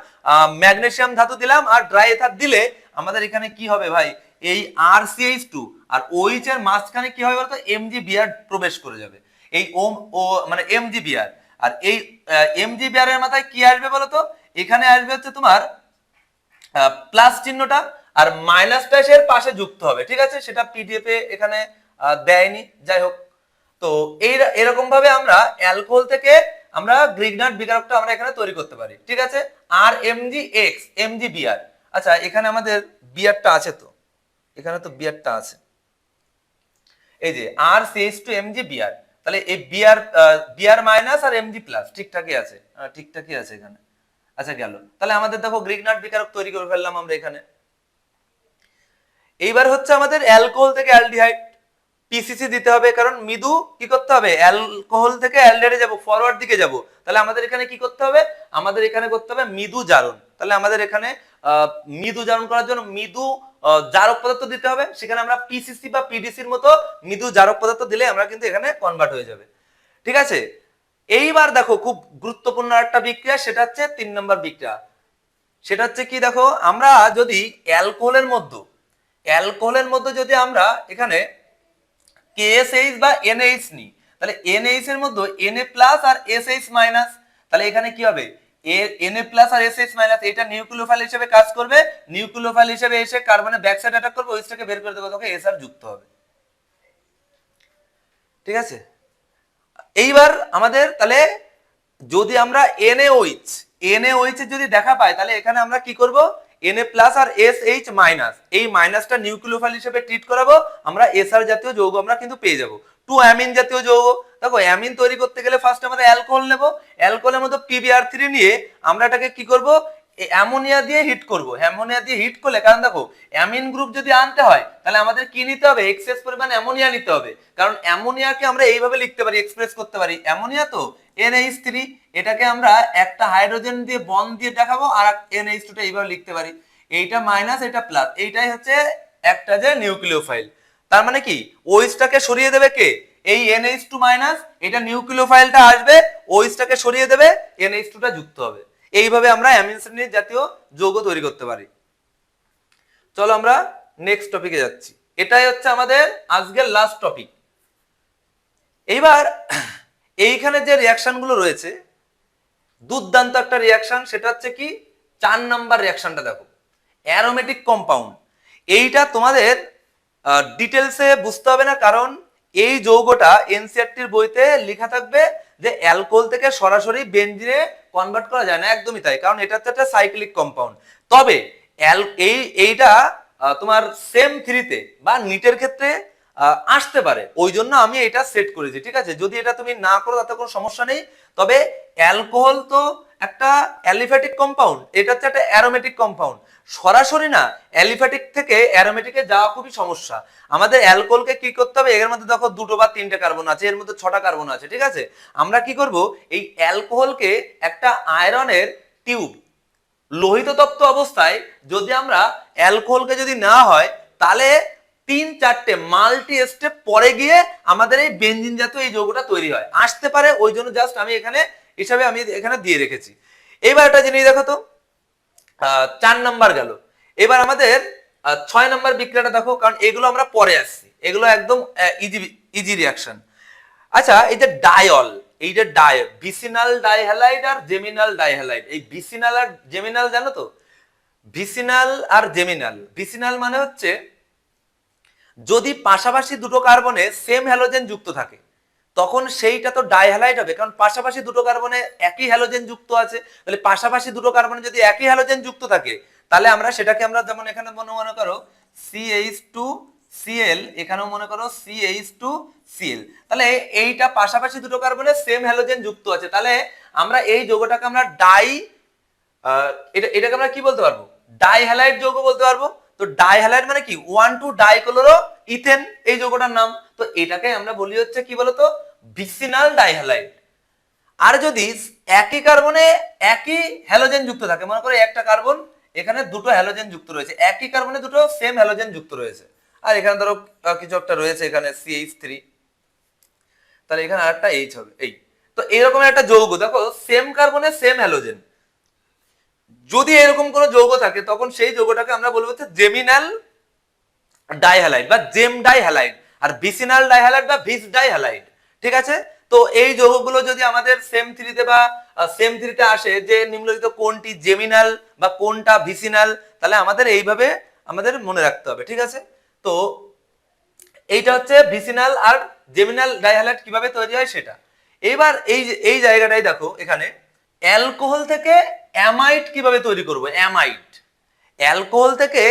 ম্যাগনেসিয়াম ধাতু দিলাম, আর ড্রাই ইথার দিলে আমাদের এখানে কি হবে ভাই, এই RCH2 আর OH এর মাঝখানে কি হবে বলতো, MgBr প্রবেশ করে যাবে। এই ওম ও মানে এমজিবিআর, আর এই এমজিবিআর এর মাথায় কি আসবে বলতো, এখানে আসবে হচ্ছে তোমার প্লাস চিহ্নটা, আর মাইনাসটা এর পাশে যুক্ত হবে, ঠিক আছে, সেটা পিডিএফ এ এখানে দেয়নি, যাই হোক। তো এই এরকম ভাবে আমরা অ্যালকোহল থেকে আমরা গ্রিগনাট বিকারকটা আমরা এখানে তৈরি করতে পারি, ঠিক আছে। আর এমজি এক্স এমজি বিআর, আচ্ছা এখানে আমাদের বিআরটা আছে, তো এখানে তো বিআরটা আছে, এই যে আর সিএইচ টু এমজি বিআর, তাহলে এই বিআর বিআর মাইনাস আর এমজি প্লাস ঠিকঠাকই আছে, ঠিকঠাকই আছে এখানে। আচ্ছা গেল, তাহলে আমাদের দেখো গ্রিগনাট বিকারক তৈরি করে ফেললাম আমরা এখানে। এইবার হচ্ছে আমাদের অ্যালকোহল থেকে অ্যালডিহাইড, পিসিসি দিতে হবে, কারণ মৃদু কি করতে হবে, অ্যালকোহল থেকে অ্যালডিহাইডে যাব, ফরওয়ার্ড দিকে যাব, তাহলে আমাদের এখানে কি করতে হবে, আমাদের এখানে করতে হবে মৃদু জারণ। তাহলে আমাদের এখানে মৃদু জারণ করার জন্য মৃদু জারক পদার্থ দিতে হবে, সেখানে আমরা পিসিসি বা পিডিসির মতো মৃদু জারক পদার্থ দিলে আমরা কিন্তু এখানে কনভার্ট হয়ে যাবে, ঠিক আছে। এইবার দেখো খুব গুরুত্বপূর্ণ একটা বিক্রিয়া, সেটা হচ্ছে 3 নম্বর বিক্রিয়া, সেটা হচ্ছে কি দেখো, আমরা যদি অ্যালকোহলের মধ্যে যদি আমরা এখানে KSH বা NH নিই, তাহলে NH এর মধ্যে Na প্লাস আর SH মাইনাস, তাহলে এখানে কি হবে, Na প্লাস আর SH মাইনাস, এটা নিউক্লিওফাইল হিসেবে কাজ করবে, নিউক্লিওফাইল হিসেবে এসে কার্বনের ব্যাক সাইড অ্যাটাক করবে, ওইটাকে বের করে দেবে, তখন SR যুক্ত হবে, ঠিক আছে। এইবার আমাদের তাহলে যদি আমরা NaOH যদি দেখা পাই, তাহলে এখানে আমরা কি করব, Na প্লাস আর SH মাইনাস, এই মাইনাসটা নিউক্লিওফাইল হিসেবে ট্রিট করাবো, আমরা SR জাতীয় যৌগ আমরা কিন্তু পেয়ে যাব, 2 অ্যামিন জাতীয় যৌগ। দেখো অ্যামিন তৈরি করতে গেলে ফার্স্ট আমাদের অ্যালকোহল নেব, অ্যালকোহলের মধ্যে PbR3 নিয়ে আমরা এটাকে কি করব, অ্যামোনিয়া দিয়ে হিট করব, অ্যামোনিয়া দিয়ে হিট করলে, কারণ দেখো অ্যামিন গ্রুপ যদি আনতে হয় তাহলে আমাদের কি নিতে হবে, এক্সেস পরিমাণ অ্যামোনিয়া নিতে হবে, কারণ অ্যামোনিয়াকে আমরা এইভাবে লিখতে পারি, এক্সপ্রেস করতে পারি, অ্যামোনিয়া তো NH3, এটাকে আমরা একটা হাইড্রোজেন দিয়ে বন্ড দিয়ে দেখাবো, আর NH2 টা এইভাবে লিখতে পারি, এইটা মাইনাস এটা প্লাস, এইটাই হচ্ছে একটা যে নিউক্লিওফাইল। তার মানে কি ওইসটাকে সরিয়ে দেবে কে, এই NH2 মাইনাস, এটা নিউক্লিওফাইলটা আসবে, ওইসটাকে সরিয়ে দেবে, NH2 টা যুক্ত হবে, এইভাবে আমরা অ্যামিন শ্রেণীর জাতীয় যৌগ তৈরি করতে পারি। চলো আমরা নেক্সট টপিকে যাচ্ছি, এটাই হচ্ছে আমাদের আজকের লাস্ট টপিক। এইবার এইখানে যে রিঅ্যাকশন গুলো রয়েছে, দুর্দান্ত একটা রিঅ্যাকশন, সেটা হচ্ছে কি 4 নাম্বার রিঅ্যাকশনটা দেখো, অ্যারোমেটিক কম্পাউন্ড। এইটা তোমাদের ডিটেলসে বুঝতে হবে না, কারণ এই যৌগটা এনসিইআরটির বইতে লেখা থাকবে যে অ্যালকোহল থেকে সরাসরি বেনজিনে কনভার্ট করা যায় না, একদমই তাই, কারণ এটা হচ্ছে একটা সাইক্লিক কম্পাউন্ড। তবে এইটা তোমার সেম 3 তে বা নিটের ক্ষেত্রে আসতে পারে, ওই জন্য আমি এটা সেট করেছি, ঠিক আছে। যদি এটা তুমি না করো তাতে কোনো সমস্যা নেই, তবে অ্যালকোহল তো একটা অ্যালিফ্যাটিক কম্পাউন্ড, এটা হচ্ছে একটা অ্যারোমেটিক কম্পাউন্ড, সরাসরি না অ্যালিফ্যাটিক থেকে অ্যারোমেটিকে যাওয়া খুবই সমস্যা। আমাদের অ্যালকোহলকে কি করতে হবে, এর মধ্যে দেখো 2 বা 3টে কার্বন আছে, এর মধ্যে 6টা কার্বন আছে, ঠিক আছে। আমরা কি করব, এই অ্যালকোহলকে একটা আয়রনের টিউব, লোহিত তপ্ত অবস্থায় যদি আমরা অ্যালকোহলকে যদি না হয়, তাহলে 3-4টে মাল্টি স্টেপ পরে গিয়ে আমাদের এই বেনজিন জাতীয় এই যৌগটা তৈরি হয়, আসতে পারে, ওই জন্য জাস্ট আমি এখানে হিসাবে আমি এখানে দিয়ে রেখেছি। এইবার একটা জিনিস দেখো তো, 4 নাম্বার গেল, এবার আমাদের 6 নাম্বার বিক্রিয়াটা দেখো, কারণ এগুলো আমরা পরে আসছি, এগুলো একদম ইজি রিঅ্যাকশন। আচ্ছা এই যে ডায়ল, এই যে ভিসিনাল ডাইহ্যালাইড আর জেমিনাল ডাইহ্যালাইড, এই ভিসিনাল আর জেমিনাল জানো তো, ভিসিনাল আর জেমিনাল, ভিসিনাল মানে হচ্ছে যদি পাশাপাশি দুটো কার্বনে সেম হ্যালোজেন যুক্ত থাকে, তখন সেইটা তো ডাইহ্যালাইড হবে, কারণ পাশাপাশি দুটো কার্বনে একই হ্যালোজেন যুক্ত আছে, তাহলে পাশাপাশি দুটো কার্বনে যদি একই হ্যালোজেন যুক্ত থাকে, তাহলে আমরা সেটাকে আমরা যেমন এখানে মনে করো CH2Cl, এখানেও মনে করো CH2Cl, তাহলে এইটা পাশাপাশি দুটো কার্বনে সেম হ্যালোজেন যুক্ত আছে, তাহলে আমরা এই যৌগটাকে আমরা এটাকে আমরা কি বলতে পারবো, ডাইহ্যালাইড যৌগ বলতে পারবো। তো ডাইহ্যালাইড মানে কি 1,2-ডাইক্লোরো ইথেন, এই যৌগটার নাম, তো এটাকে আমরা বলি হচ্ছে কি বলতো, ভিসিনাল ডাইহ্যালাইড। আর যদি একই কার্বনে একই হ্যালোজেন যুক্ত থাকে, মনে করো একটা কার্বন, এখানে দুটো হ্যালোজেন যুক্ত রয়েছে, একই কার্বনে দুটো সেম হ্যালোজেন যুক্ত রয়েছে, আর এখানে ধরো কিছু একটা রয়েছে, এখানে CH3, তাহলে এখানে আরেকটা H হবে, এই তো এরকম একটা যৌগ দেখো, সেম কার্বনে সেম হ্যালোজেন, যদি এরকম কোন যৌগ থাকে, তখন সেই যৌগটাকে আমরা বলবো হচ্ছে জেমিনাল ডাইহ্যালাইড বা জেম ডাইহ্যালাইড, আর ভিসিনাল ডাইহ্যালাইড বা ভিস ডাইহ্যালাইড, ঠিক আছে। তো তো এই যৌগগুলো যদি আমাদের সেম থ্রিতে বা সেম থ্রিতে আসে যে নিম্নলিখিত কোনটি জেমিনাল বা কোনটা ভিসিনাল, তাহলে আমাদের এইভাবে আমাদের মনে রাখতে হবে, ঠিক আছে। তো এইটা হচ্ছে ভিসিনাল আর জেমিনাল ডাইহ্যালাইড কিভাবে তৈরি হয় সেটা। এবার এই জায়গাটাই দেখো, এখানে অ্যালকোহল থেকে অ্যামাইড কিভাবে তৈরি করব। অ্যামাইড, অ্যালকোহল থেকে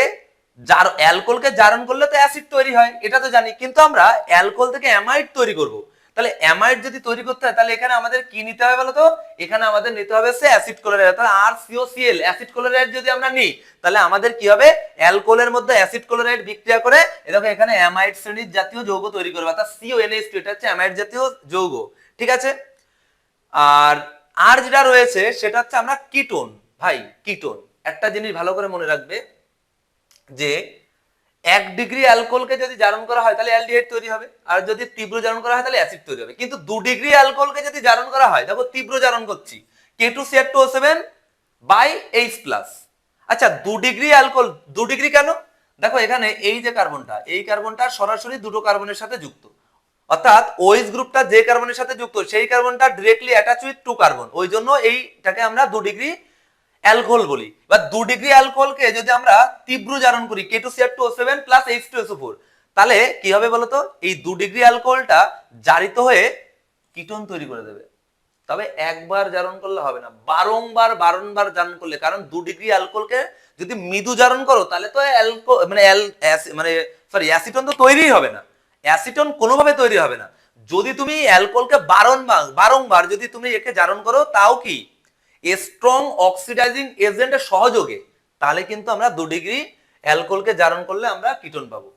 অ্যালকোহলকে জারণ করলে তো অ্যাসিড তৈরি হয়, এটা তো জানি, কিন্তু আমরা অ্যালকোহল থেকে অ্যামাইড তৈরি করব। তাহলে অ্যামাইড যদি তৈরি করতে হয় তাহলে এখানে আমাদের কি নিতে হবে বলতো, এখানে আমাদের নিতে হবে সে অ্যাসিড ক্লোরাইড। তাহলে RCOCl অ্যাসিড ক্লোরাইড যদি আমরা নিই তাহলে আমাদের কি হবে, অ্যালকোহলের মধ্যে অ্যাসিড ক্লোরাইড বিক্রিয়া করে দেখো এখানে অ্যামাইড শ্রেণীর জাতীয় যৌগ তৈরি করবে, অর্থাৎ CONH2, এটা হচ্ছে অ্যামাইড জাতীয় যৌগ, ঠিক আছে। আর আর যেটা রয়েছে সেটা হচ্ছে আমরা কিটোন। ভাই কিটোন, একটা জিনিস ভালো করে মনে রাখবে যে 1 ডিগ্রি অ্যালকোহলকে যদি জারণ করা হয় তাহলে অ্যালডিহাইড তৈরি হবে, আর যদি তীব্র জারণ করা হয় তাহলে অ্যাসিড তৈরি হবে। কিন্তু 2 ডিগ্রি অ্যালকোহলকে যদি জারণ করা হয়, দেখো তীব্র জারণ করছি, K2CH2O7 বাই H+। আচ্ছা 2 ডিগ্রি অ্যালকোহল, 2 ডিগ্রি কেন, দেখো এখানে এই যে কার্বনটা, এই কার্বনটা সরাসরি দুটো কার্বনের সাথে যুক্ত, অর্থাৎ OH গ্রুপটা যে কার্বনের সাথে যুক্ত সেই কার্বনটা ডাইরেক্টলি অ্যাটাচ উইথ 2 কার্বন, ওই জন্য এইটাকে আমরা 2 ডিগ্রি অ্যালকোহল বলি। বা 2 ডিগ্রি অ্যালকোহলকে যদি আমরা তীব্র জারণ করি K2CH2O7 প্লাস H2SO4, তাহলে কি হবে বলতো, এই 2 ডিগ্রি অ্যালকোহলটা জারিত হয়ে কিটোন তৈরি করে দেবে। তবে একবার জারণ করলে হবে না, বারংবার জারণ করলে, কারণ 2 ডিগ্রি অ্যালকোহলকে যদি মৃদু জারণ করো তাহলে তো অ্যাসিটন তো তৈরিই হবে না, অ্যাসিটন কোনোভাবে তৈরি হবে না। যদি তুমি অ্যালকোহলকে বারংবার যদি তুমি একে জারণ করো, তাও কি স্ট্রং অক্সিডাইজিং এজেন্টের সহযোগে, তাহলে কিন্তু আমরা 2 ডিগ্রি অ্যালকোহলকে জারণ করলে আমরা কিটোন পাবো।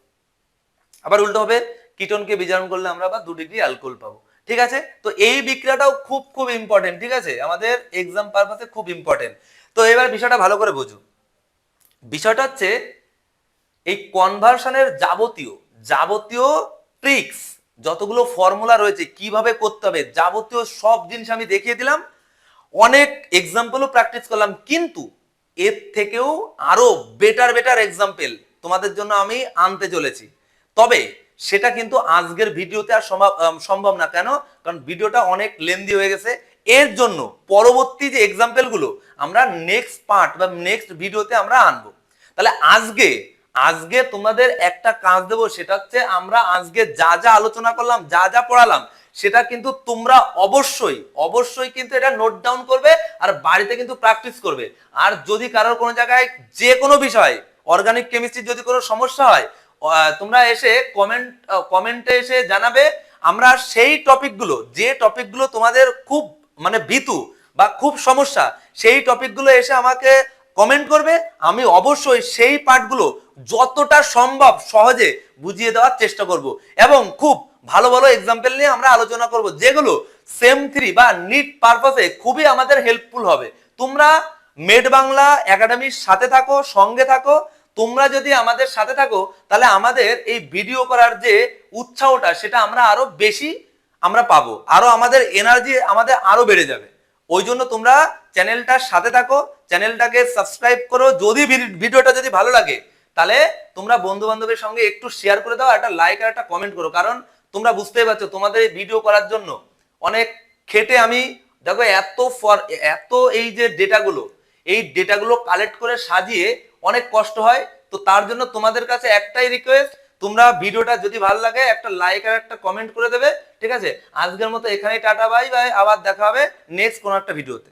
আবার উল্টো হবে, কিটোনকে বিজারণ করলে আমরা আবার 2 ডিগ্রি অ্যালকোহল পাবো, ঠিক আছে। তো এই বিক্রিয়াটাও খুব ইম্পর্টেন্ট, ঠিক আছে, আমাদের এক্সাম পারপাসে খুব ইম্পর্টেন্ট। তো এবার বিষয়টা ভালো করে বোঝো। বিষয়টা হচ্ছে এই কনভার্সনের যাবতীয় ট্রিক্স, যতগুলো ফর্মুলা রয়েছে কিভাবে করতে হবে, যাবতীয় সব জিনিস আমি দেখিয়ে দিলাম, অনেক এক্সাম্পলও প্র্যাকটিস করলাম, কিন্তু এর থেকেও আরো বেটার এক্সাম্পল তোমাদের জন্য আমি আনতে চলেছি। তবে সেটা কিন্তু আজকের ভিডিওতে আর সম্ভব না। কেন? কারণ ভিডিওটা অনেক লেন্দি হয়ে গেছে। এর জন্য পরবর্তী যে এক্সাম্পল গুলো আমরা নেক্সট পার্ট বা নেক্সট ভিডিওতে আমরা আনবো। তাহলে আজকে তোমাদের একটা কাজ দেবো, সেটা হচ্ছে আমরা আজকে যা আলোচনা করলাম, যা পড়ালাম, সেটা কিন্তু তোমরা অবশ্যই কিন্তু এটা নোট ডাউন করবে আর বাড়িতে কিন্তু প্র্যাকটিস করবে। আর যদি কারোর কোনো জায়গায় যে কোনো বিষয় অর্গানিক কেমিস্ট্রির যদি কোনো সমস্যা হয়, তোমরা এসে কমেন্টে এসে জানাবে। আমরা সেই টপিকগুলো, যে টপিকগুলো তোমাদের খুব ভীতু বা খুব সমস্যা, সেই টপিকগুলো এসে আমাকে কমেন্ট করবে। আমি অবশ্যই সেই পার্টগুলো যতটা সম্ভব সহজে বুঝিয়ে দেওয়ার চেষ্টা করব এবং খুব ভালো এক্সাম্পল নিয়ে আমরা আলোচনা করব, যেগুলো সেম 3 বা নিট পারপাসে খুবই আমাদের হেল্পফুল হবে। তোমরা মেড বাংলা একাডেমির সাথে থাকো, সঙ্গে থাকো। তোমরা যদি আমাদের সাথে থাকো তাহলে আমাদের এই ভিডিও করার যে উৎসাহটা, সেটা আমরা আরো বেশি পাবো, আরো আমাদের এনার্জি আরো বেড়ে যাবে। ওই জন্য তোমরা চ্যানেলটার সাথে থাকো, চ্যানেলটাকে সাবস্ক্রাইব করো। যদি ভিডিওটা যদি ভালো লাগে তাহলে তোমরা বন্ধু বান্ধবের সঙ্গে একটু শেয়ার করে দাও, একটা লাইক আর একটা কমেন্ট করো। কারণ তোমরা বুঝতেই পারছো তোমাদের এই ভিডিও করার জন্য অনেক খেটে আমি দেখো এত এই যে ডেটাগুলো কালেক্ট করে সাজিয়ে অনেক কষ্ট হয়। তো তার জন্য তোমাদের কাছে একটাই রিকোয়েস্ট, তোমরা ভিডিওটা যদি ভালো লাগে একটা লাইক আর একটা কমেন্ট করে দেবে, ঠিক আছে। আজকের মতো এখানেই টাটা বাই বাই, আবার দেখা হবে নেক্সট কোনো একটা ভিডিওতে।